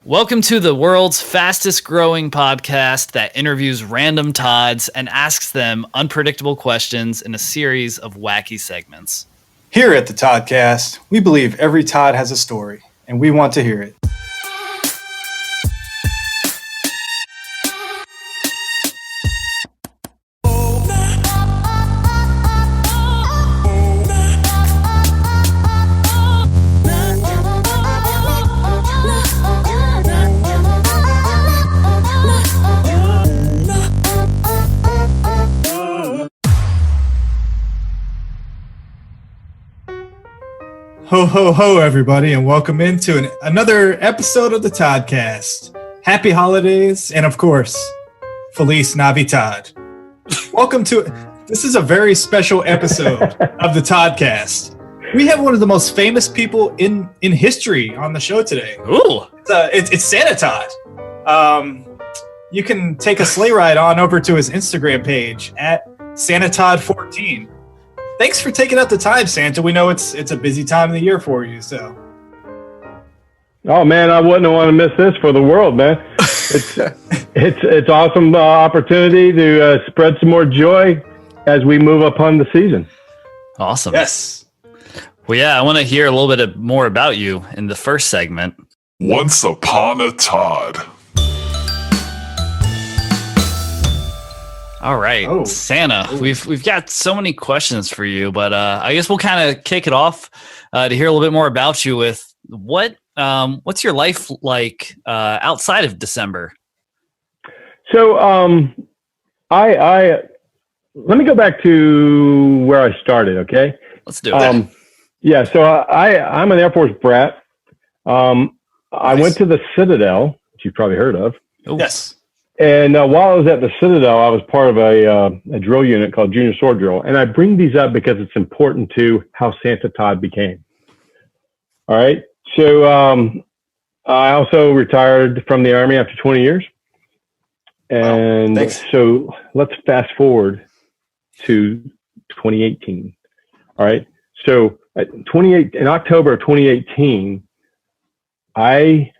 Welcome to the world's fastest growing podcast that interviews random Todds and asks them unpredictable questions in a series of wacky segments. Here at the Toddcast, we believe every Todd has a story, and we want to hear it. Ho, ho, ho, everybody, and welcome into another episode of the Toddcast. Happy holidays, and of course, Feliz Navidad. Welcome to, this is a very special episode of the Toddcast. We have one of the most famous people in history on the show today. Ooh! It's Santa Todd. You can take a sleigh ride on over to his Instagram page at SantaTodd14. Thanks for taking out the time, Santa. We know it's a busy time of the year for you, so. Oh man, I wouldn't want to miss this for the world, man. It's awesome opportunity to spread some more joy as we move upon the season. Awesome. Yes. Well, yeah, I want to hear a little bit more about you in the first segment. Once upon a Todd. All right, Santa, we've got so many questions for you, but I guess we'll kind of kick it off to hear a little bit more about you with what's your life like outside of December? So I let me go back to where I started, okay? Let's do it. Yeah, so I'm an Air Force brat. I went to the Citadel, which you've probably heard of. Ooh. Yes. And while I was at the Citadel, I was part of a drill unit called Junior Sword Drill. And I bring these up because it's important to how Santa Todd became. All right. So I also retired from the Army after 20 years. And so let's fast forward to 2018. All right. So in October of 2018, I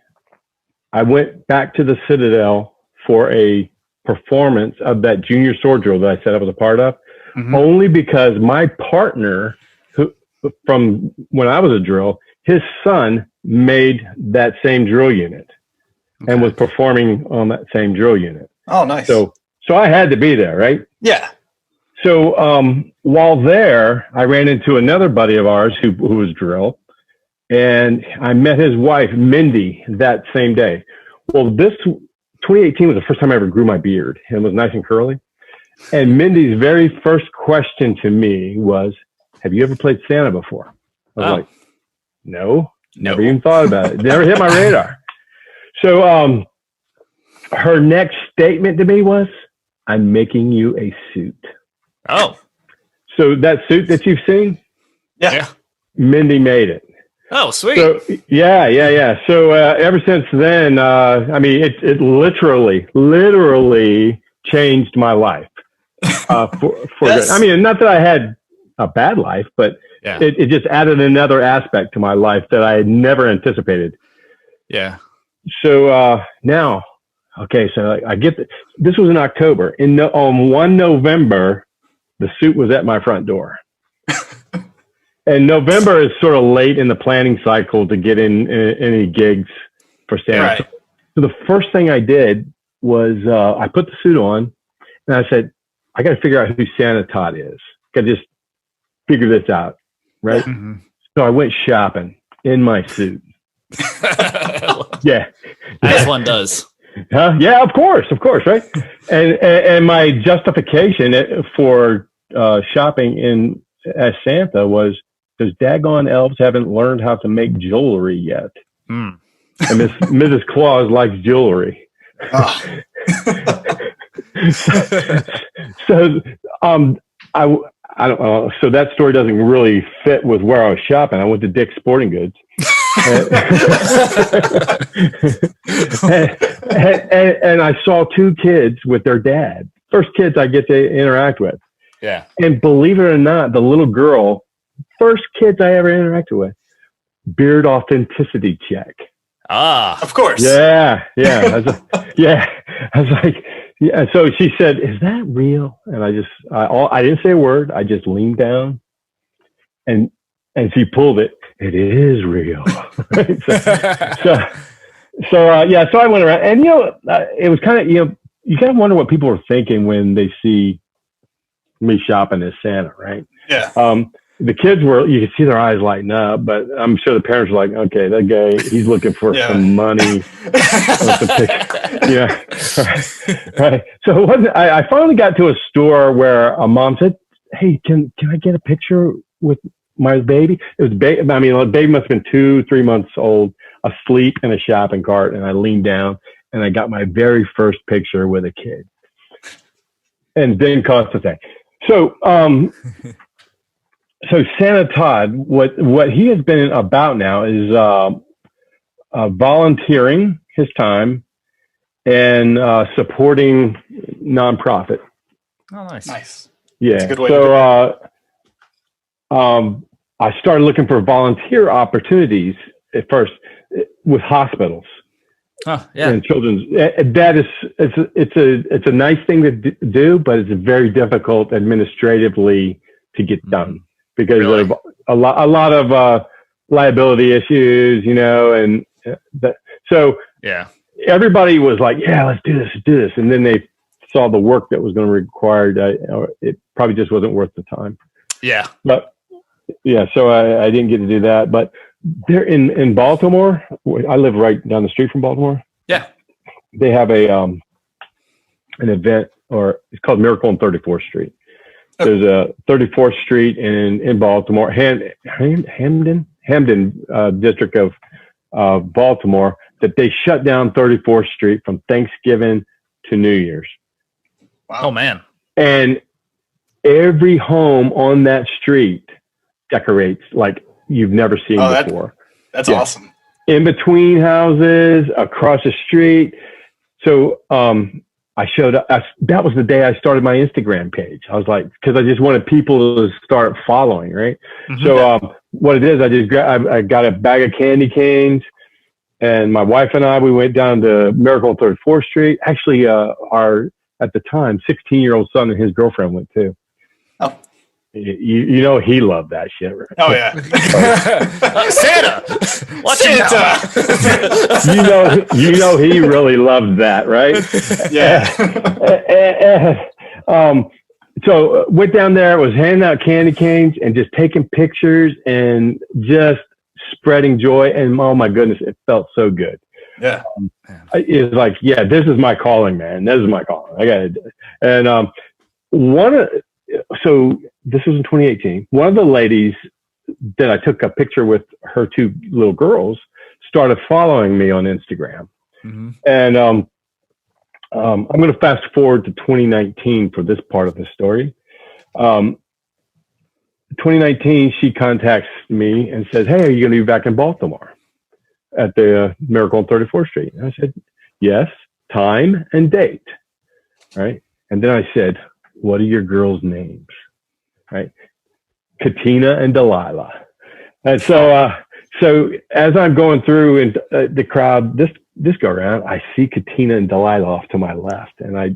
went back to the Citadel for a performance of that Junior Sword Drill that I said I was a part of, only because my partner, who from when I was a drill, his son made that same drill unit and was performing on that same drill unit. Oh, nice. So I had to be there, right? Yeah. So while there, I ran into another buddy of ours who was drill, and I met his wife, Mindy, that same day. Well, 2018 was the first time I ever grew my beard, and it was nice and curly. And Mindy's very first question to me was, have you ever played Santa before? I was like, no, never even thought about it. Never hit my radar. So her next statement to me was, I'm making you a suit. Oh. So that suit that you've seen? Yeah. Mindy made it. Oh, sweet. So, yeah. So ever since then, it literally changed my life. For Yes. I mean, not that I had a bad life, but it just added another aspect to my life that I had never anticipated. Yeah. So now, okay, so I get this was in October. On 1 November, the suit was at my front door. And November is sort of late in the planning cycle to get in any gigs for Santa. Right. So the first thing I did was I put the suit on, and I said, I got to figure out who Santa Todd is. Got to just figure this out, right? Mm-hmm. So I went shopping in my suit. Yeah. As one does. Yeah, of course, right? And my justification for shopping as Santa was, because daggone elves haven't learned how to make jewelry yet. And Mrs. Claus likes jewelry. Oh. So I don't know. So that story doesn't really fit with where I was shopping. I went to Dick's Sporting Goods. and I saw two kids with their dad. First kids I get to interact with. Yeah. And believe it or not, the little girl, first kids I ever interacted with, beard authenticity check. Ah, Of course. Yeah. I was like, yeah. So she said, "Is that real?" And I didn't say a word. I just leaned down, and she pulled it. It is real. So I went around, and it was kind of you kind of wonder what people are thinking when they see me shopping as Santa, right? Yeah. The kids you could see their eyes lighting up, but I'm sure the parents were like, okay, that guy, he's looking for some money. Yeah. Right. So it wasn't, I finally got to a store where a mom said, "Hey, can I get a picture with my baby?" It was the baby must have been 2-3 months old, asleep in a shopping cart. And I leaned down and I got my very first picture with a kid, and didn't cost a thing. So, so Santa Todd, what he has been about now is volunteering his time and supporting nonprofit. oh, Nice. Yeah. That's a good way to do it. I started looking for volunteer opportunities at first with hospitals. Oh, yeah. And children's. It's a nice thing to do, but it's very difficult administratively to get done because of a lot of liability issues, and so Yeah. everybody was like, "Yeah, let's do this," and then they saw the work that was going to be required. It probably just wasn't worth the time. Yeah. But yeah, so I didn't get to do that. But they're in Baltimore. I live right down the street from Baltimore. Yeah. They have an event, or it's called Miracle on 34th Street. There's a 34th Street in Baltimore, Hamden district of Baltimore, that they shut down 34th Street from Thanksgiving to New Year's. Wow. Oh, man. And every home on that street decorates like you've never seen before. That's awesome. In between houses, across the street. So I showed up. That was the day I started my Instagram page. I was like, because I just wanted people to start following, right? Mm-hmm. So what it is, I got a bag of candy canes, and my wife and I, we went down to Miracle on 34th Street. Actually, our, at the time, 16-year-old son and his girlfriend went too. Oh. He loved that shit, right? Oh, yeah. Santa! Watch Santa! He really loved that, right? Yeah. So went down there, was handing out candy canes and just taking pictures and just spreading joy. And oh my goodness, it felt so good. Yeah. It was like, yeah, this is my calling, man. This is my calling. I got to do it. And so this was in 2018. One of the ladies that I took a picture with, her 2 little girls, started following me on Instagram. Mm-hmm. And I'm going to fast forward to 2019 for this part of the story. 2019, she contacts me and says, "Hey, are you going to be back in Baltimore at the Miracle on 34th Street?" And I said, "Yes, time and date." Right. And then I said, "What are your girls' names?" Right. Katina and Delilah. And so as I'm going through in the crowd, this go around, I see Katina and Delilah off to my left. And as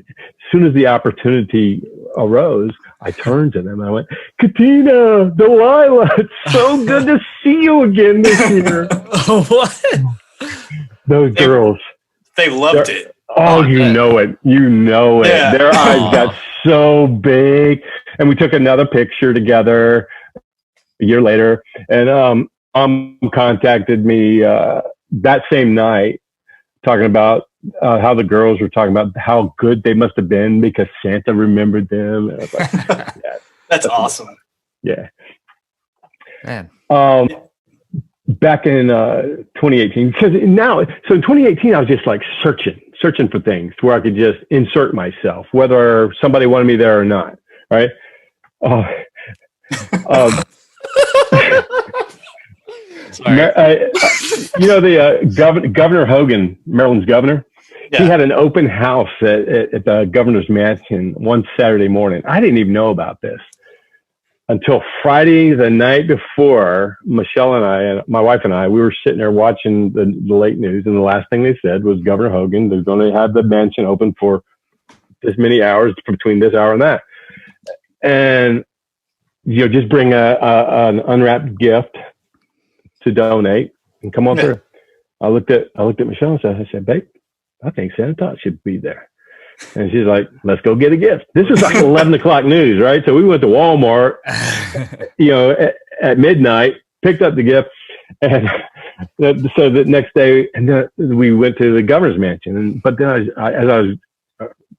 soon as the opportunity arose, I turned to them and I went, "Katina, Delilah, it's so good to see you again this year." What? Those girls. They loved it. Oh, you know it. Yeah. Their eyes got so big. And we took another picture together a year later. And contacted me that same night, talking about how the girls were talking about how good they must have been because Santa remembered them. And I was like, yeah, that's awesome. Yeah. Man. Back in 2018, because now, so in 2018, I was just like searching for things where I could just insert myself, whether somebody wanted me there or not. Right. Governor Hogan, Maryland's governor, he had an open house at the governor's mansion one Saturday morning. I didn't even know about this. until Friday the night before. Michelle and I, and my wife and I, we were sitting there watching the late news, and the last thing they said was Governor Hogan, they're going to have the mansion open for this many hours between this hour and that. And, just bring an unwrapped gift to donate and come on through. I looked at Michelle and I said, babe, I think Santa Todd should be there. And she's like, let's go get a gift. This was like 11 o'clock news, right? So we went to Walmart, at midnight, picked up the gift. And so the next day, and then we went to the governor's mansion. But then as I was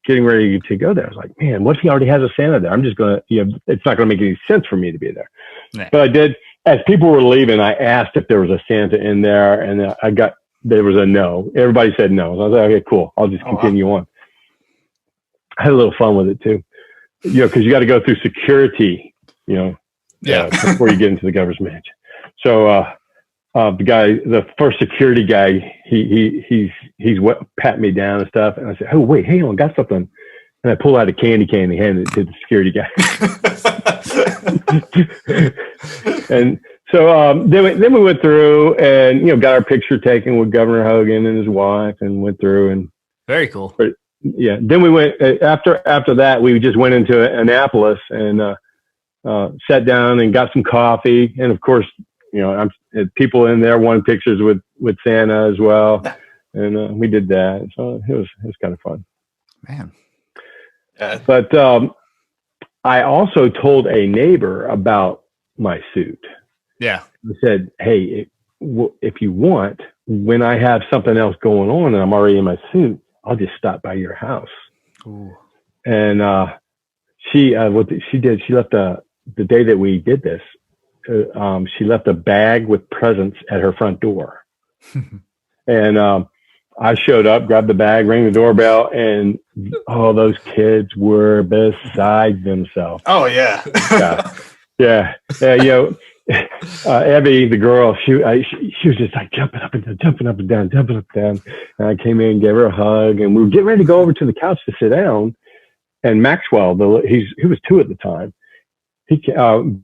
getting ready to go there, I was like, man, what if he already has a Santa there? I'm just going to, it's not going to make any sense for me to be there. Nah. But I did. As people were leaving, I asked if there was a Santa in there, and there was a no. Everybody said no. So I was like, okay, cool. I'll just continue on. I had a little fun with it too, because you got to go through security, before you get into the governor's mansion. So the first security guy, he's patting me down and stuff, and I said, oh wait, hang on, got something, and I pulled out a candy cane and handed it to the security guy. And so then we went through and got our picture taken with Governor Hogan and his wife, and went through and very cool. Yeah. Then we went after that. We just went into Annapolis and sat down and got some coffee. And of course, people in there wanted pictures with Santa as well, and we did that. So it was kind of fun, man. But I also told a neighbor about my suit. Yeah. I said, hey, if you want, when I have something else going on and I'm already in my suit, I'll just stop by your house. Ooh. And what she did, she left the day that we did this, she left a bag with presents at her front door. And I showed up, grabbed the bag, rang the doorbell, and all those kids were beside themselves. Oh yeah. Yeah. Abby, the girl, she was just like jumping up and down. And I came in, gave her a hug, and we were getting ready to go over to the couch to sit down. And Maxwell, he was 2 at the time.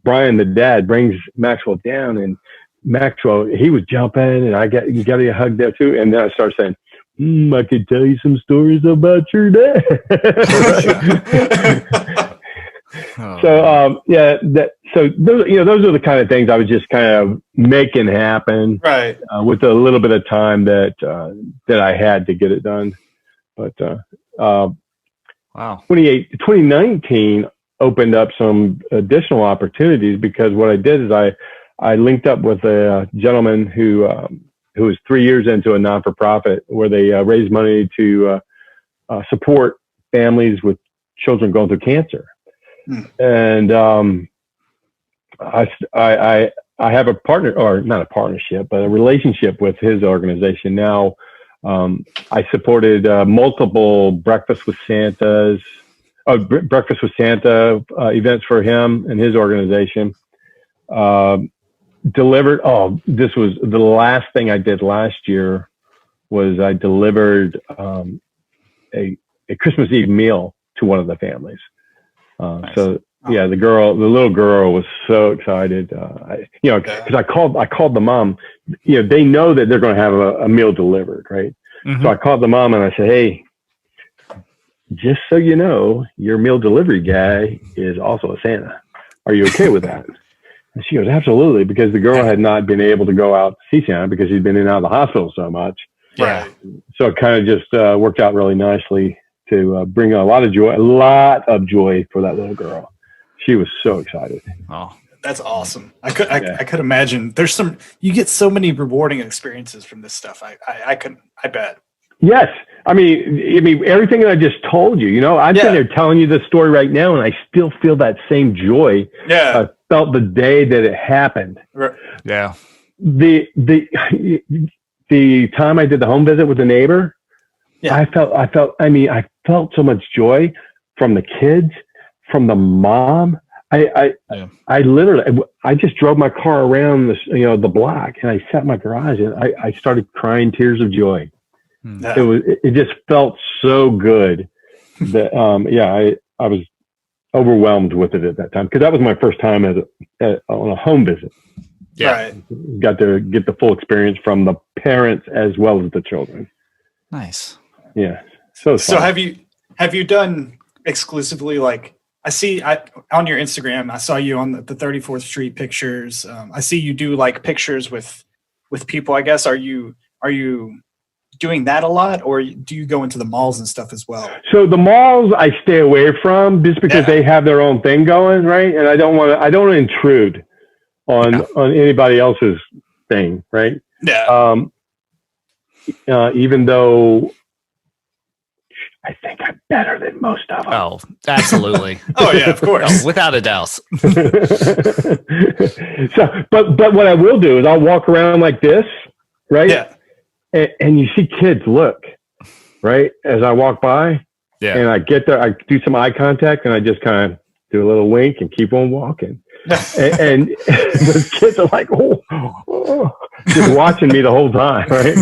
Brian, the dad, brings Maxwell down, and Maxwell, he was jumping, and you got a hug there too. And then I started saying, I could tell you some stories about your dad. So those are the kind of things I was just kind of making happen, right? With a little bit of time that I had to get it done. But wow, 2019 opened up some additional opportunities, because what I did is I linked up with a gentleman who was 3 years into a non-for-profit where they raise money to support families with children going through cancer. And I have a partner, or not a partnership, but a relationship with his organization now. I supported multiple Breakfast with Santa events for him and his organization. This was the last thing I did last year. Was I delivered a Christmas Eve meal to one of the families. Nice. So yeah, the little girl was so excited. Because I called the mom. They know that they're going to have a meal delivered, right? Mm-hmm. So I called the mom and I said, hey, just so you know, your meal delivery guy is also a Santa. Are you okay with that? And she goes, absolutely, because the girl had not been able to go out to see Santa because she'd been in and out of the hospital so much. Right. So it kind of just worked out really nicely to bring a lot of joy for that little girl. She was so excited. Oh, that's awesome. I could imagine. You get so many rewarding experiences from this stuff. I bet. Yes. I mean, everything that I just told you, I'm sitting there telling you this story right now, and I still feel that same joy. Yeah. I felt the day that it happened. Right. Yeah. The time I did the home visit with the neighbor, I felt so much joy from the kids, from the mom. I literally just drove my car around the block, and I sat in my garage, and I started crying tears of joy. It just felt so good that I was overwhelmed with it at that time because that was my first time on a home visit. Yeah. Right. Got to get the full experience from the parents as well as the children. Nice. Yeah. So have you done exclusively like I see on your Instagram, I saw you on the 34th Street pictures. I see you do like pictures with people, I guess. Are you doing that a lot, or do you go into the malls and stuff as well? So the malls I stay away from just because they have their own thing going, right? And I don't want to intrude on anybody else's thing, right? Yeah. Even though I think I'm better than most of them. Oh, absolutely. Oh yeah, of course. No, without a doubt. So, but what I will do is I'll walk around like this, right? Yeah. And you see kids look, right, as I walk by. Yeah. And I get there, I do some eye contact, and I just kind of do a little wink and keep on walking. and the kids are like, oh, just watching me the whole time, right?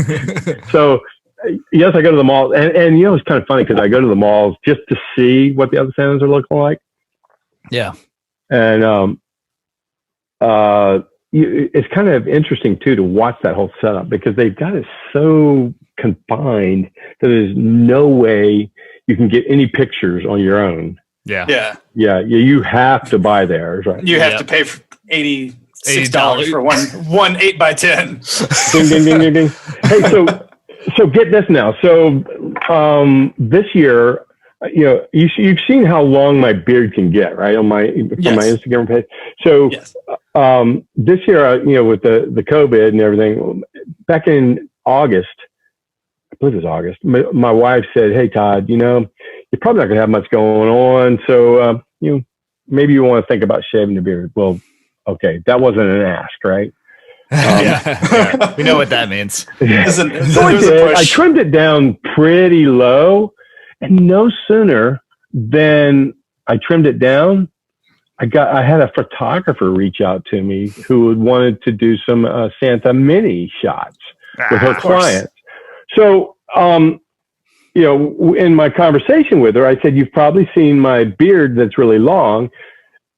So, yes, I go to the mall, and you know, it's kind of funny because I go to the malls just to see what the other Santas are looking like. Yeah. And it's kind of interesting too to watch that whole setup because they've got it so confined that there's no way you can get any pictures on your own. Yeah. Yeah. You have to buy theirs, right? You have to pay for $86 for one 8x10. Ding, ding, ding, ding, ding. Hey, so get this now. So this year, you know, you've seen how long my beard can get, right? On my Instagram page. So this year, you know, with the COVID and everything, back in August, I believe it was August, my wife said, "Hey, Todd, you know, you're probably not going to have much going on. So, you know, maybe you want to think about shaving the beard." Well, okay. That wasn't an ask, right? Yeah. We know what that means. So I trimmed it down pretty low, and no sooner than I trimmed it down, I had a photographer reach out to me who wanted to do some Santa mini shots with her clients. So, you know, in my conversation with her, I said, "You've probably seen my beard that's really long,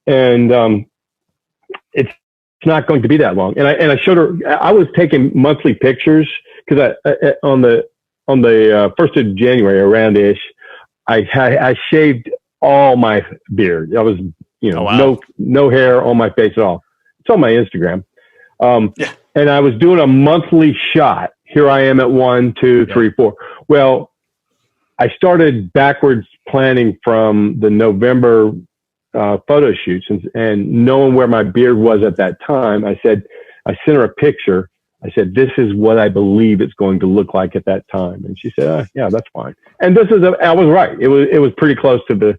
and it's not going to be that long." And I showed her. I was taking monthly pictures because on the 1st of January, around ish, I shaved all my beard. I was, you know, no hair on my face at all. It's on my Instagram. And I was doing a monthly shot. Here I am at 1, 2, 3, 4. Well, I started backwards planning from the November photo shoots and knowing where my beard was at that time. I sent her a picture. I said, "This is what I believe it's going to look like at that time." And she said, "Yeah, that's fine." And I was right. It was pretty close to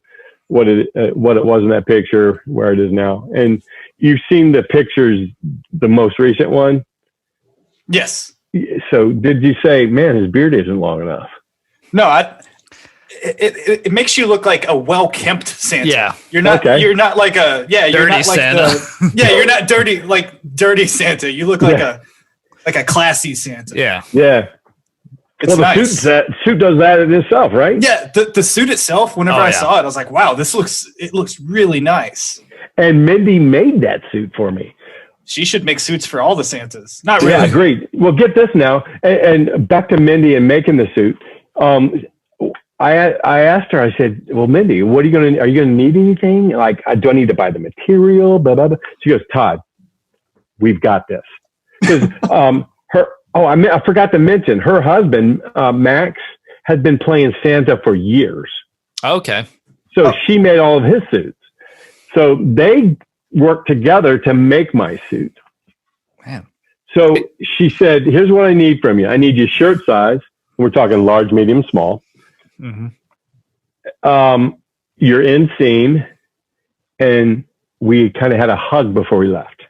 what it was in that picture where it is now. And you've seen the pictures, the most recent one. Yes. So did you say, "Man, his beard isn't long enough"? No, it makes you look like a well-kempt Santa. Yeah. You're not like a you're not like Santa. you're not dirty Santa. You look like a classy Santa. Yeah. Yeah. It's the nice. suit does that in itself, right? Yeah, the suit itself, whenever I saw it, I was like, wow, it looks really nice. And Mindy made that suit for me. She should make suits for all the Santas. Not really. Yeah, agreed. Well, get this now. And back to Mindy and making the suit. I asked her, I said, "Well, Mindy, are you going to need anything? Like, do I need to buy the material? Blah, blah, blah." She goes, "Todd, we've got this." Because I forgot to mention, her husband, Max, had been playing Santa for years. Okay. So she made all of his suits. So they worked together to make my suit. Man. So she said, "Here's what I need from you. I need your shirt size." We're talking large, medium, small. Mm-hmm. Your inseam, and we kind of had a hug before we left.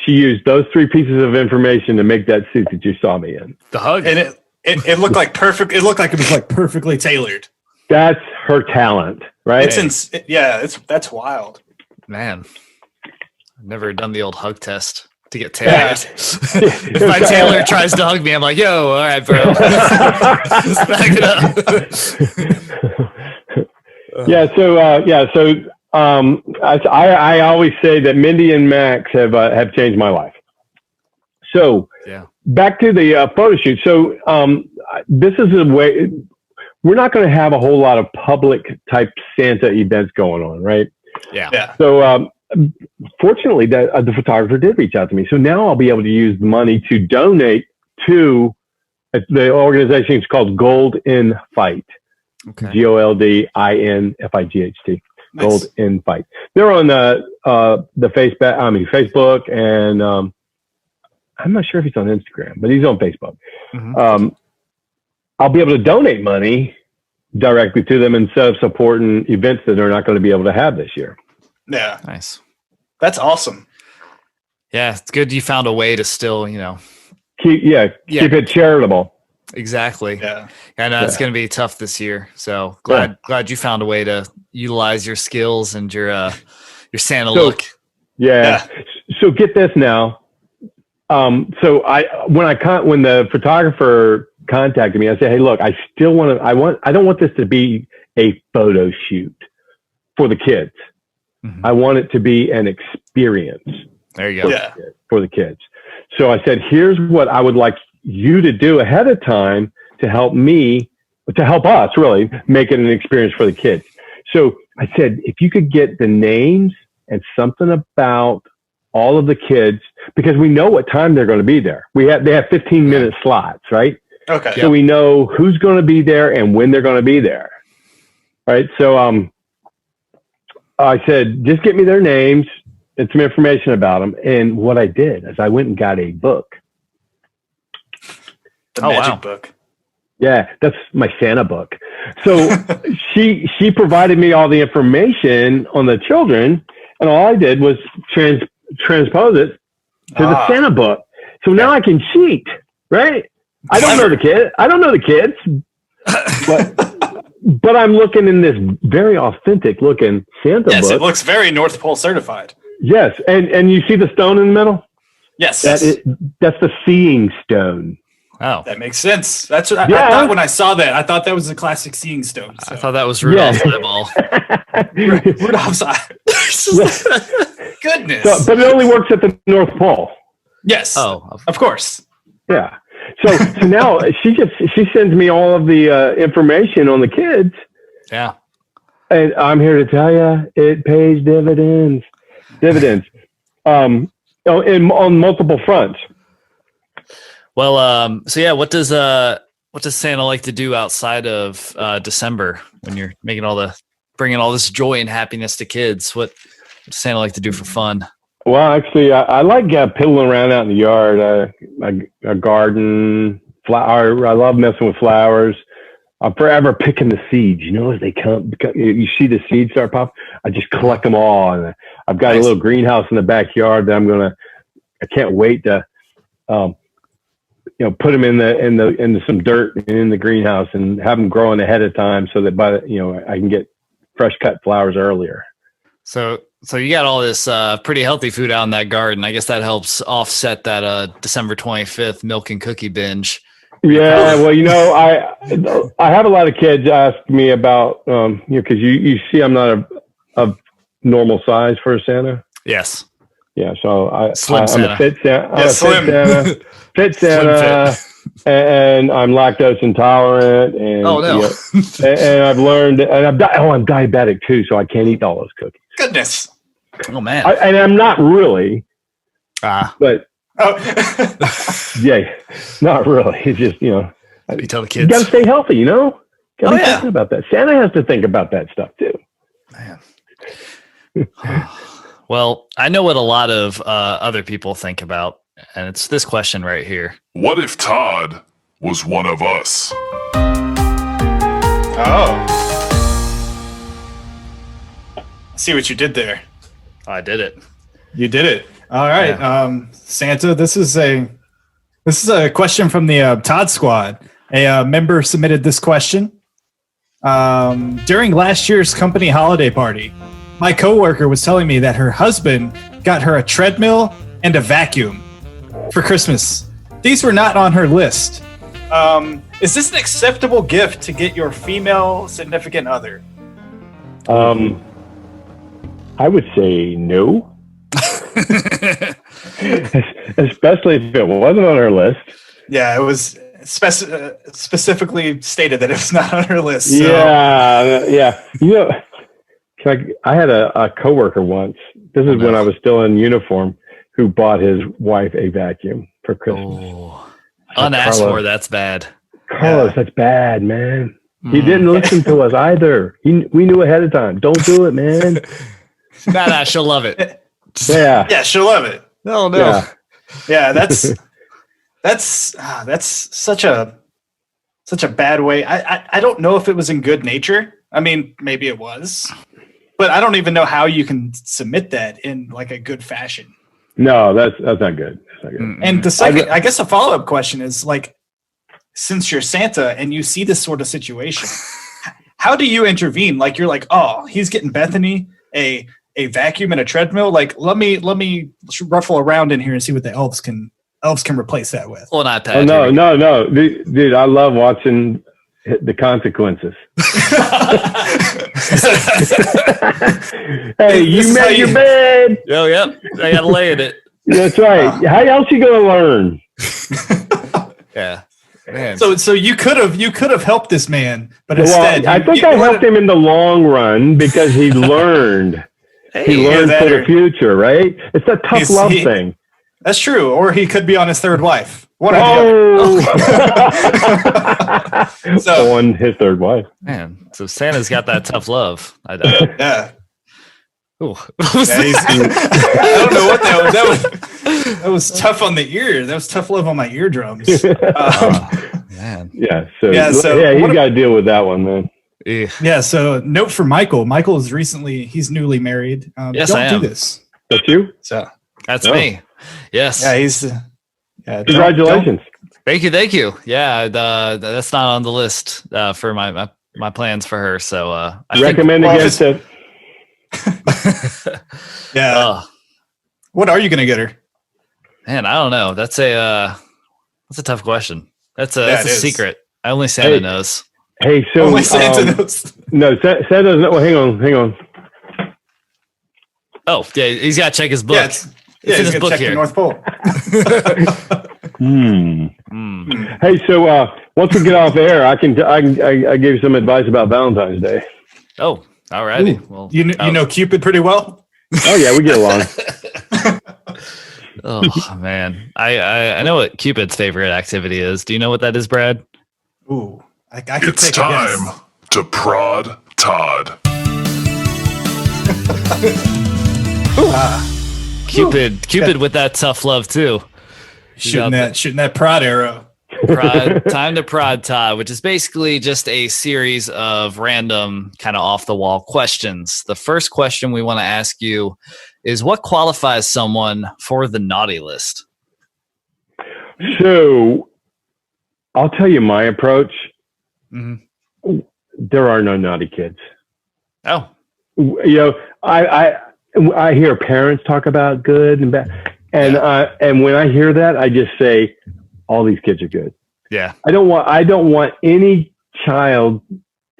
She used those 3 pieces of information to make that suit that you saw me in. The hug, and it looked like perfect. It looked like it was like perfectly tailored. That's her talent, right? That's wild, man. I've never done the old hug test to get tailored. Yeah. If my tailor tries to hug me, I'm like, "Yo, all right, bro." Just back it up. So I always say that Mindy and Max have changed my life. So back to the photo shoot. So this is a way we're not going to have a whole lot of public type Santa events going on, right? Yeah. So fortunately, the photographer did reach out to me. So now I'll be able to use the money to donate to the organization. It's called Gold in Fight. Okay. GoldInFight. Nice. Gold in Fight. They're on the Facebook, and I'm not sure if he's on Instagram, but he's on Facebook. Mm-hmm. I'll be able to donate money directly to them instead of supporting events that they're not going to be able to have this year. Yeah. Nice. That's awesome. Yeah, it's good you found a way to still, Keep it charitable. Exactly. Yeah. I know it's going to be tough this year. So glad you found a way to utilize your skills and your Santa look. Yeah. So get this now. When the photographer contacted me, I said, "Hey, look, I don't want this to be a photo shoot for the kids. Mm-hmm. I want it to be an experience." There you go. Yeah. For the kids. So I said, here's what I would like you to do ahead of time to help us really make it an experience for the kids. So I said, if you could get the names and something about all of the kids, because we know what time they're going to be there. They have 15-minute slots, right? Okay. So we know who's going to be there and when they're going to be there. Right. So I said, just get me their names and some information about them. And what I did is I went and got a book. The magic book. Yeah, that's my Santa book. So she provided me all the information on the children, and all I did was transpose it to the Santa book. So now I can cheat, right? I don't know the kids, but I'm looking in this very authentic looking Santa book. Yes, it looks very North Pole certified. Yes, and you see the stone in the middle? Yes. That's the seeing stone. Oh, that makes sense. That's what I thought when I saw that. I thought that was a classic seeing stone. So. I thought that was Rudolph's eyeball. Rudolph's eye. Goodness. But it only works at the North Pole. Yes. Oh, of course. Yeah. So now she sends me all of the information on the kids. Yeah. And I'm here to tell you, it pays dividends. On multiple fronts. Well, what does Santa like to do outside of December when you're bringing all this joy and happiness to kids? What does Santa like to do for fun? Well, actually, I like piddling around out in the yard. A garden, flower. I love messing with flowers. I'm forever picking the seeds. As they come, you see the seeds start popping. I just collect them all, and I've got a little greenhouse in the backyard that I can't wait to, put them into some dirt in the greenhouse and have them growing ahead of time so that I can get fresh cut flowers earlier. So you got all this pretty healthy food out in that garden. I guess that helps offset that December 25th milk and cookie binge. Yeah, well, I have a lot of kids ask me about, because you see I'm not a normal size for a Santa. Yes. Yeah, so I'm Santa. a fit Santa. Slim. Fit Santa, and I'm lactose intolerant. And, oh no! And I've learned, and I'm diabetic too, so I can't eat all those cookies. Goodness. Oh man! And I'm not really. But. Oh. Yeah, not really. It's just, you tell the kids. You got to stay healthy, Got to be yeah. thinking about that. Santa has to think about that stuff too. Man. Well, I know what a lot of other people think about, and it's this question right here. What if Todd was one of us? Oh. See what you did there. I did it. You did it. All right, yeah. Santa. This is a question from the Todd Squad. A member submitted this question. During last year's company holiday party, my coworker was telling me that her husband got her a treadmill and a vacuum for Christmas. These were not on her list. Is this an acceptable gift to get your female significant other? I would say no. Especially if it wasn't on her list. Yeah, it was specifically stated that it was not on her list. So. Yeah. I had a coworker once. This is when I was still in uniform, who bought his wife a vacuum for Christmas. Oh, unasked for, that's bad. Carlos, that's bad, man. He didn't listen to us either. We knew ahead of time. Don't do it, man. Nah, she'll love it. Yeah, she'll love it. Oh no. Yeah, that's such a bad way. I don't know if it was in good nature. I mean, maybe it was, but I don't even know how you can submit that in like a good fashion. No, that's not good. That's not good. And the second, I guess, a follow-up question is like, since you're Santa and you see this sort of situation, how do you intervene? Like, you're like, oh, he's getting Bethany a vacuum and a treadmill. Like, let me ruffle around in here and see what the elves can replace that with. Well, not that. Oh, no, dude, I love watching the consequences. Hey, you made your bed. Oh, yep. I gotta lay in it. That's right. How else you gonna learn? Yeah. Man. So you could have helped this man, but instead, I think I helped him in the long run because he learned. He learned for the future, right? It's a tough love thing. That's true. Or he could be on his third wife. On his third wife. Man, so Santa's got that tough love. Yeah. Ooh. I don't know what that was. That was tough on the ear. That was tough love on my eardrums. Man. Yeah. So you got to deal with that one, man. Yeah. So note for Michael. Michael is he's newly married. Yes, don't I am. do this. That's you? So that's me. Yes. Yeah. He's. Congratulations. Thank you. Yeah. That's not on the list for my plans for her. So I recommend against it. Yeah. What are you going to get her? Man, I don't know. That's a tough question. That's a secret. Only Santa knows. Hey, so only Santa knows. No, Santa doesn't know. Well, hang on. Oh, yeah, he's got to check his book. Yeah, it's in he's his book check here. The North Pole. Hey, so once we get off air, I give you some advice about Valentine's Day. Oh, all righty. Well, you know Cupid pretty well. Oh yeah, we get along. Oh man, I know what Cupid's favorite activity is. Do you know what that is, Brad? Ooh, I could It's take a guess. time to prod Todd. Cupid with that tough love too. Shooting that prod arrow. Time to prod Todd, which is basically just a series of random kind of off the wall questions. The first question we want to ask you is, what qualifies someone for the naughty list? So I'll tell you my approach. Mm-hmm. There are no naughty kids. Oh, I hear parents talk about good and bad, and when I hear that, I just say, all these kids are good. Yeah. I don't want any child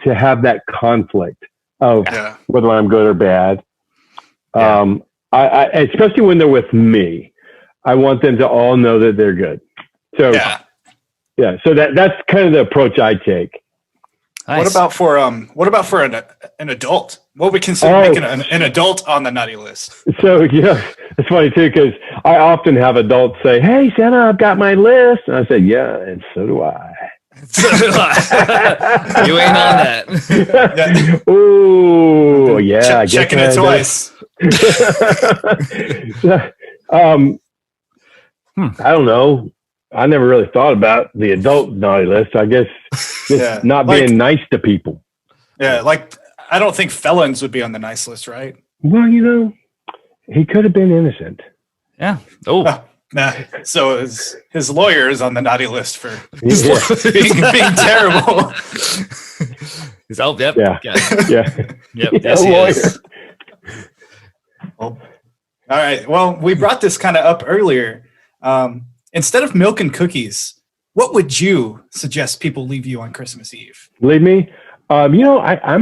to have that conflict of whether I'm good or bad. I especially when they're with me, I want them to all know that they're good. So so that's kind of the approach I take. Nice. What about for an adult? What we consider making an adult on the naughty list? So it's funny too, because I often have adults say, "Hey, Santa, I've got my list," and I say, "Yeah, and so do I." You ain't on that. Ooh, yeah, I guess checking it twice. I don't know. I never really thought about the adult naughty list. I guess just not being nice to people. Yeah, like I don't think felons would be on the nice list, right? Well, he could have been innocent. Yeah. Oh. Nah. So his lawyer is on the naughty list for being terrible. Yep. Yeah. Yep. Yes, he is. Well, all right. Well, we brought this kind of up earlier. Instead of milk and cookies, what would you suggest people leave you on Christmas Eve? Leave me? I'm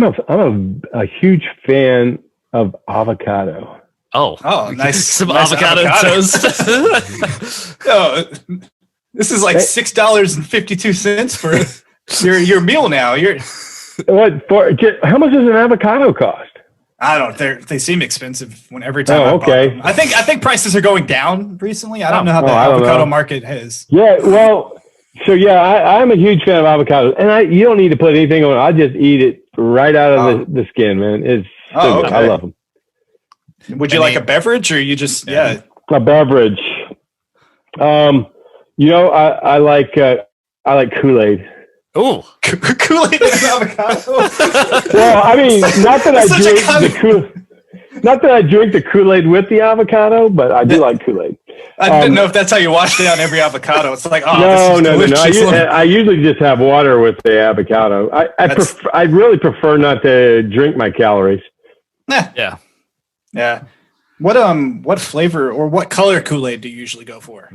a huge fan of avocado. Oh, nice. Some nice avocado toast. Oh, this is like $6.52 for your meal now. How much does an avocado cost? I don't. They seem expensive every time. I okay. bought them. I think prices are going down recently. I don't know how the I don't avocado know. market has. Yeah, well, so I'm a huge fan of avocados, and you don't need to put anything on it. I just eat it right out of the skin, man. It's so good. I love them. Would you like a beverage, or you just a beverage? I like Kool-Aid. Oh, Kool-Aid and avocado. Well, I mean, not that I drink the Kool-Aid with the avocado, but I do like Kool-Aid. I didn't know if that's how you wash down every avocado. It's like, no. I usually just have water with the avocado. I really prefer not to drink my calories. Yeah. What flavor or what color Kool-Aid do you usually go for?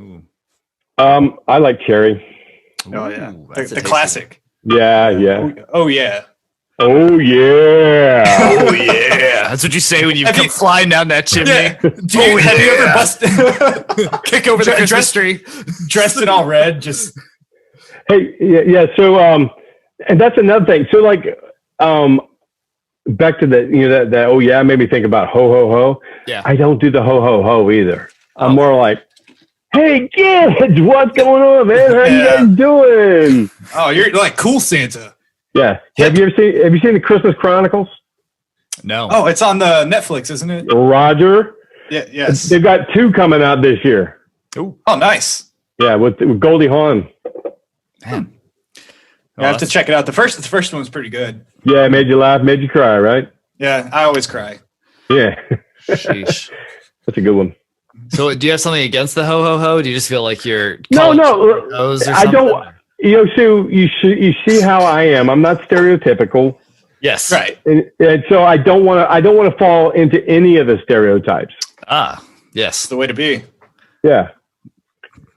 I like cherry. Oh yeah, the classic. Yeah. Oh yeah. Oh yeah. Oh yeah. That's what you say when you come flying down that chimney. Yeah. Have you ever busted kick over the Christmas tree, dressed in all red? Just hey, yeah. So and that's another thing. So like back to that oh yeah made me think about ho ho ho. Yeah. I don't do the ho ho ho either. I'm more like, hey kids, what's going on, man? How you guys doing? Oh, you're like cool Santa. Yeah. Have you seen the Christmas Chronicles? No. Oh, it's on the Netflix, isn't it? Roger. Yeah. Yes. They've got 2 coming out this year. Oh, nice. Yeah, with Goldie Hawn. Man. I have to check it out. The first one's pretty good. Yeah, it made you laugh, made you cry, right? Yeah, I always cry. Yeah. Sheesh. That's a good one. So, do you have something against the ho ho ho? Do you just feel like you're no? I don't. So you see how I am. I'm not stereotypical. Yes. Right. And so I don't want to fall into any of the stereotypes. Ah, yes. It's the way to be. Yeah.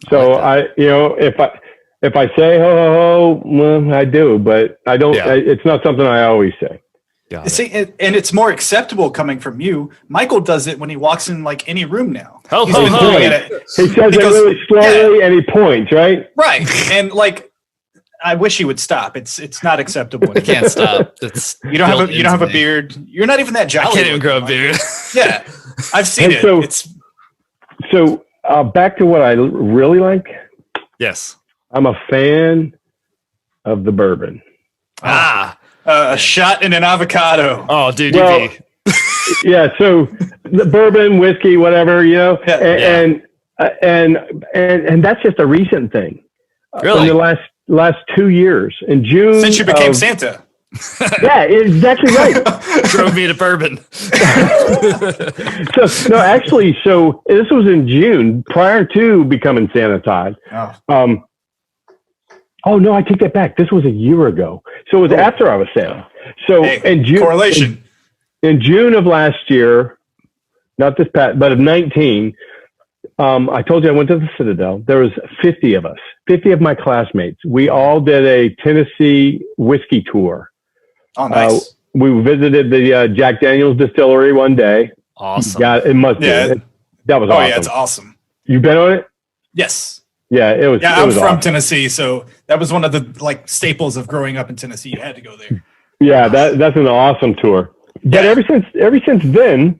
So if I say ho ho ho, well, I do, but I don't. Yeah. It's not something I always say. See, and it's more acceptable coming from you. Michael does it when he walks in like any room now. Ho, He's ho, been ho. doing it. He says it really slowly and he points, right? Right. And like, I wish he would stop. It's not acceptable. I can't stop. You don't have a beard. You're not even that jolly. I can't even grow a beard. Yeah, I've seen it. So back to what I really like. Yes. I'm a fan of the bourbon. A shot in an avocado. Oh, dude, yeah. So the bourbon, whiskey, whatever, and that's just a recent thing. Really? In the last 2 years, in June, since you became Santa. Yeah, exactly right. Drove me to bourbon. So this was in June, prior to becoming Santa Todd. Oh no, I take that back. This was a year ago. So it was after I was Santa. So in June, correlation. In June of last year, not this past, but of 19, I told you I went to the Citadel. There was 50 of us, 50 of my classmates. We all did a Tennessee whiskey tour. Oh, nice. We visited the Jack Daniel's distillery one day. Awesome. It must be. That was awesome. Oh yeah, it's awesome. You been on it? Yes. Yeah, it was. Yeah, I'm from awesome. Tennessee, so that was one of the staples of growing up in Tennessee. You had to go there. Yeah, that's an awesome tour. But ever since then,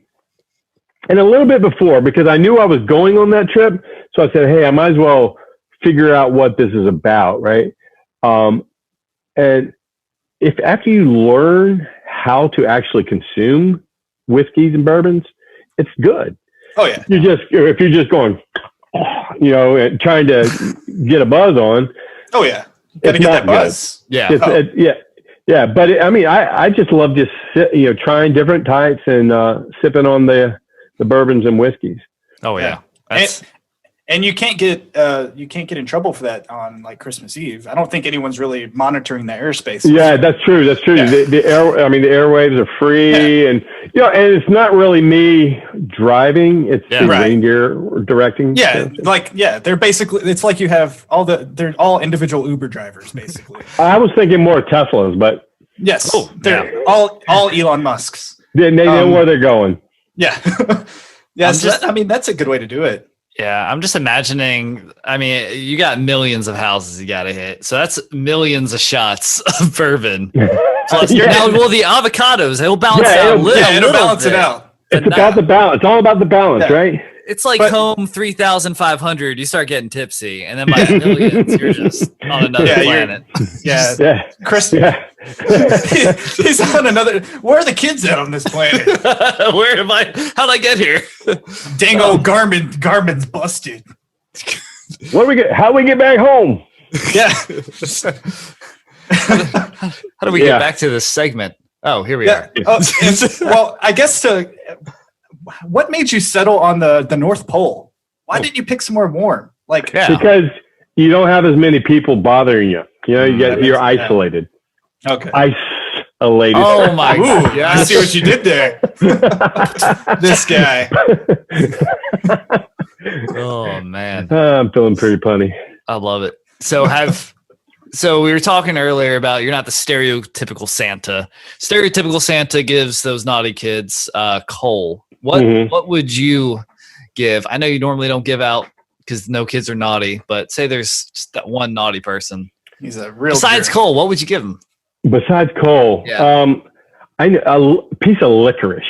and a little bit before, because I knew I was going on that trip, so I said, hey, I might as well figure out what this is about, right? And if after you learn how to actually consume whiskeys and bourbons, it's good. Oh yeah. If you're just going, and trying to get a buzz on. Oh yeah. Gotta get that buzz. Good. Yeah. Yeah. But I just love just trying different types and sipping on the bourbons and whiskeys. Oh yeah. And you can't get in trouble for that on like Christmas Eve. I don't think anyone's really monitoring the airspace. Yeah, that's true. That's true. Yeah. The airwaves are free, and and it's not really me driving. It's the reindeer directing. Yeah, they're basically. It's like you have they're all individual Uber drivers basically. I was thinking more Teslas, but yes, they're all Elon Musks. Then they know where they're going. Yeah. Yeah. That's a good way to do it. Yeah, I'm just imagining. I mean, you got millions of houses you got to hit, so that's millions of shots of bourbon. Plus, now, well, the avocados, it'll balance out. It'll balance it out. It's about the balance. It's all about the balance, right? It's like home 3,500. You start getting tipsy, and then by millions, you're just on another planet. Yeah. Chris. Yeah. He's on another. Where are the kids at on this planet? Where am I? How'd I get here? Dang old Garmin's busted. What do we get? How do we get back home? Yeah. How do we get back to this segment? Oh, here we are. Well, I guess what made you settle on the North Pole? Why didn't you pick somewhere warm? Because you don't have as many people bothering you. You know, you're isolated. Okay. Isolated. Oh my God! Yeah, I see what you did there. This guy. Oh man, I'm feeling pretty punny. I love it. So we were talking earlier about you're not the stereotypical Santa. Stereotypical Santa gives those naughty kids coal. What would you give? I know you normally don't give out because no kids are naughty, but say there's just that one naughty person. He's a real. Besides coal, what would you give him? Besides coal, a piece of licorice.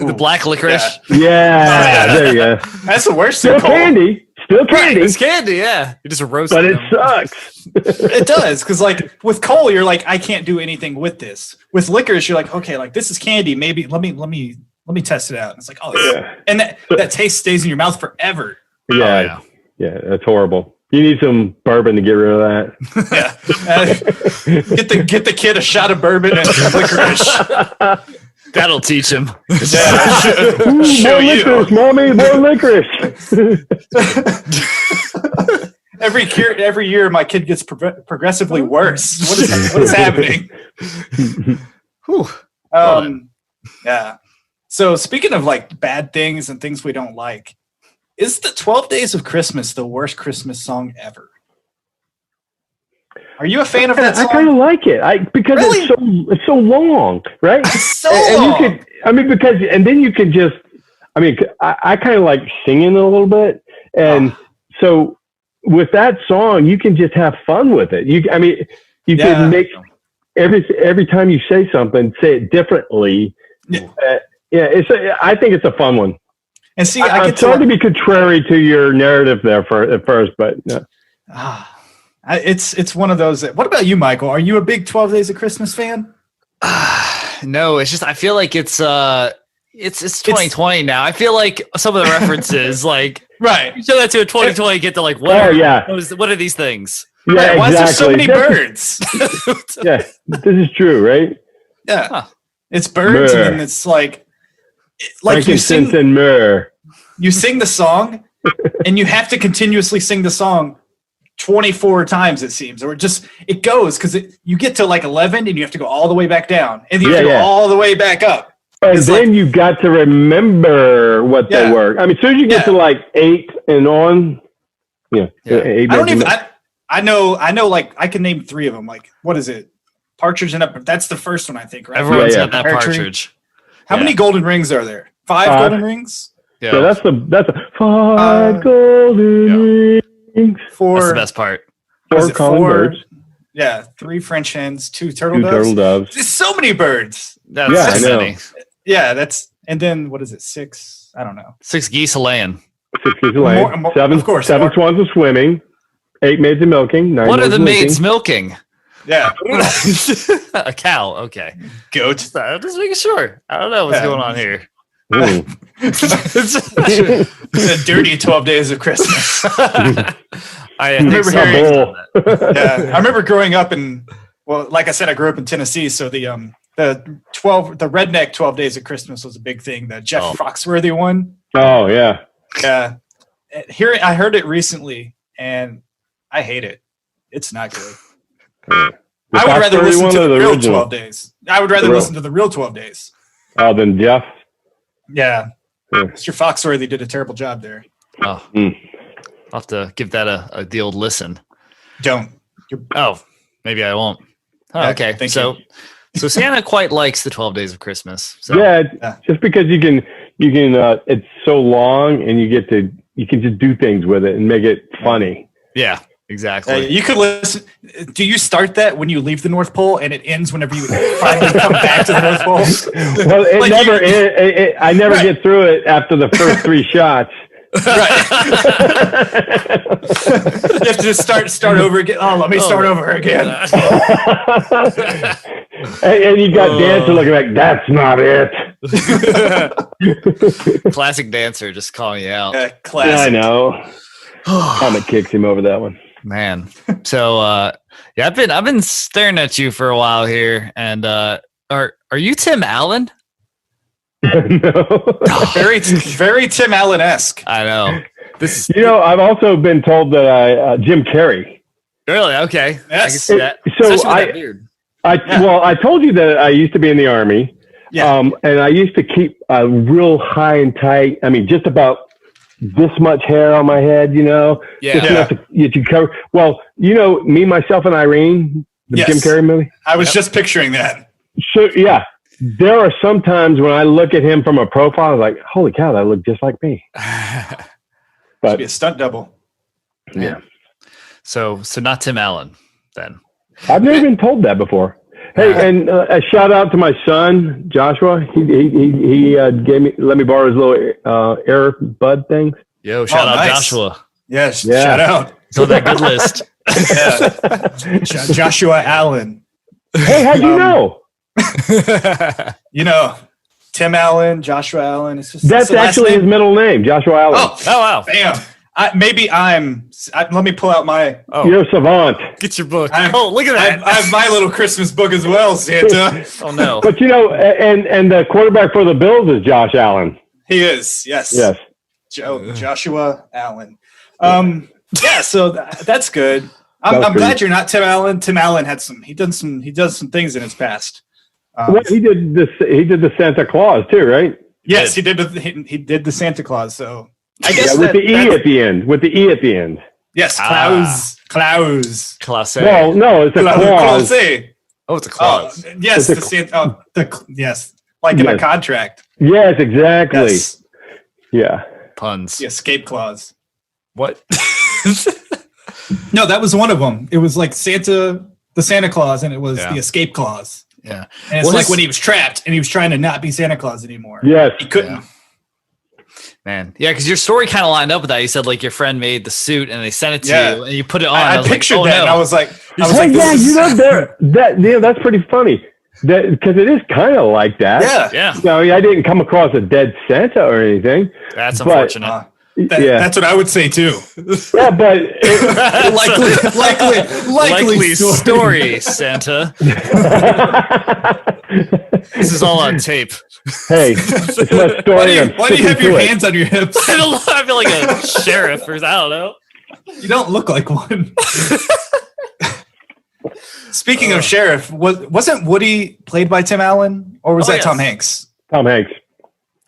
The black licorice. Yeah, there you go. That's the worst. Still candy. Still candy. It's candy. Yeah, you just roast. But it sucks. It does because with coal, you're like, I can't do anything with this. With licorice, you're like, okay, this is candy. Maybe let me test it out. And it's like, and that taste stays in your mouth forever. Yeah, that's horrible. You need some bourbon to get rid of that. Yeah, get the kid a shot of bourbon and licorice. That'll teach him. More licorice, mommy, more licorice. Every year, my kid gets progressively worse. What is happening? Yeah. So speaking of bad things and things we don't like, is the 12 Days of Christmas the worst Christmas song ever? Are you a fan of that song? I kind of like it. Because really? it's so long, right? It's so long. And then you could just, I kind of like singing a little bit. And so with that song, you can just have fun with it. You can make every time you say something, say it differently. I think it's a fun one. And see, I'm sorry to be contrary to your narrative there at first, but it's one of those. What about you, Michael? Are you a big 12 Days of Christmas fan? No, it's just I feel like it's 2020 now. I feel like some of the references, right? You show that to a 2020, get to what are these things? Yeah, Why is there so many birds? Yeah, this is true, right? Yeah, it's birds, and then it's like you sing and myrrh. You sing the song, and you have to continuously sing the song 24 times, it seems, or it goes because you get to 11 and you have to go all the way back down, and you have to go all the way back up. And then you got to remember what they were. As soon as you get to 8 and on, 8. I don't even. I know. I can name 3 of them. What is it? Partridge in a. That's the first one, I think. Right. Everyone's got that partridge. How many golden rings are there? 5 golden rings. Yeah, so that's 5 golden rings. 4. That's the best part. 4 calling birds. Yeah, 3 French hens, 2 turtle 2 doves. Turtle doves. There's so many birds. That's many. Yeah, and then what is it? 6? I don't know. 6 geese a laying. 6 geese a laying. More, 7 swans a swimming. 8 maids a milking. 9 what are the maids milking? Yeah. A cow. Okay. Goat. I'm just making sure. I don't know what's going on here. It's a dirty 12 Days of Christmas. I remember growing up like I said, I grew up in Tennessee, so the redneck 12 Days of Christmas was a big thing. The Jeff Foxworthy one. Oh yeah. Yeah. I heard it recently, and I hate it. It's not good. I would rather listen to the real original? 12 Days. I would rather listen to the real 12 Days. Oh, than Jeff? Yeah. Mr. Foxworthy did a terrible job there. Oh. I'll have to give that the old listen. Don't. Maybe I won't. Oh, okay. So So Santa quite likes the 12 Days of Christmas. So. Yeah, just because you can. It's so long, and you can just do things with it and make it funny. Yeah, exactly. You could listen. Do you start that when you leave the North Pole, and it ends whenever you finally come back to the North Pole? Well, I never get through it after the first 3 shots. Right. You have to just start over again. Oh, let me start over again. and you got Dancer looking like, that's not it. Classic Dancer just calling you out. Classic. Yeah, I know. Comic kicks him over that one. Man. So I've been staring at you for a while here, and are you Tim Allen? No. Very Tim Allen-esque. I know. I've also been told that Jim Carrey. Really? Okay. Yes. I can see that. So Especially with that beard. I told you that I used to be in the Army. Yeah. And I used to keep a real high and tight. I mean, just about this much hair on my head, Yeah. just enough to cover. Well, Me, Myself, and Irene, the Yes. Jim Carrey movie. I was just picturing that. So there are some times when I look at him from a profile, I'm like, holy cow, that looked just like me. But be a stunt double. Yeah. So not Tim Allen then. I've never been told that before. Hey, and a shout out to my son, Joshua. He let me borrow his little AirBud things. Yo, shout out nice. Joshua. Yes. Yeah. Shout out. He's on that good list. Joshua Allen. Hey, how'd you know? Tim Allen, Joshua Allen. It's just That's actually his middle name, Joshua Allen. Oh wow. Damn. Let me pull out my. Oh, You're a savant. get your book. I- Look at that. I have my little Christmas book as well, Santa. Oh no. But and the quarterback for the Bills is Josh Allen. He is. Yes. Yes. Joshua Allen. So that's good. I'm That's glad good. you're not Tim Allen. Tim Allen he does some things in his past. Well, he did this. He did the Santa Claus too, right? Yes, he did. He did the Santa Claus. So I guess With the E at the end. With the E at the end. Yes, Klaus. Class. Well, no, it's a clause. Oh, it's a clause. Yes, It's the Santa. Yes, like in a Yes. contract. Yes, exactly. Yes, Yeah. Puns. the escape clause. What? No, that was one of them. It was like the Santa Claus, and it was the escape clause. Yeah. And it's like when he was trapped and he was trying to not be Santa Claus anymore. Yes. He couldn't. Yeah. Man. Yeah, because your story kind of lined up with that. You said like your friend made the suit and they sent it to you and you put it on. I was pictured like, that, and I was like, that's pretty funny. Because it is kind of like that. yeah. Yeah. I didn't come across a dead Santa or anything. That's But- unfortunate. That's what I would say too. Yeah, but Likely story, Santa. This is all on tape. hey, it's my story. Why do you have your hands on your hips? I don't know. I feel like a sheriff or I don't know. You don't look like one. Speaking of sheriff, wasn't Woody played by Tim Allen, or was that yes. Tom Hanks? Tom Hanks.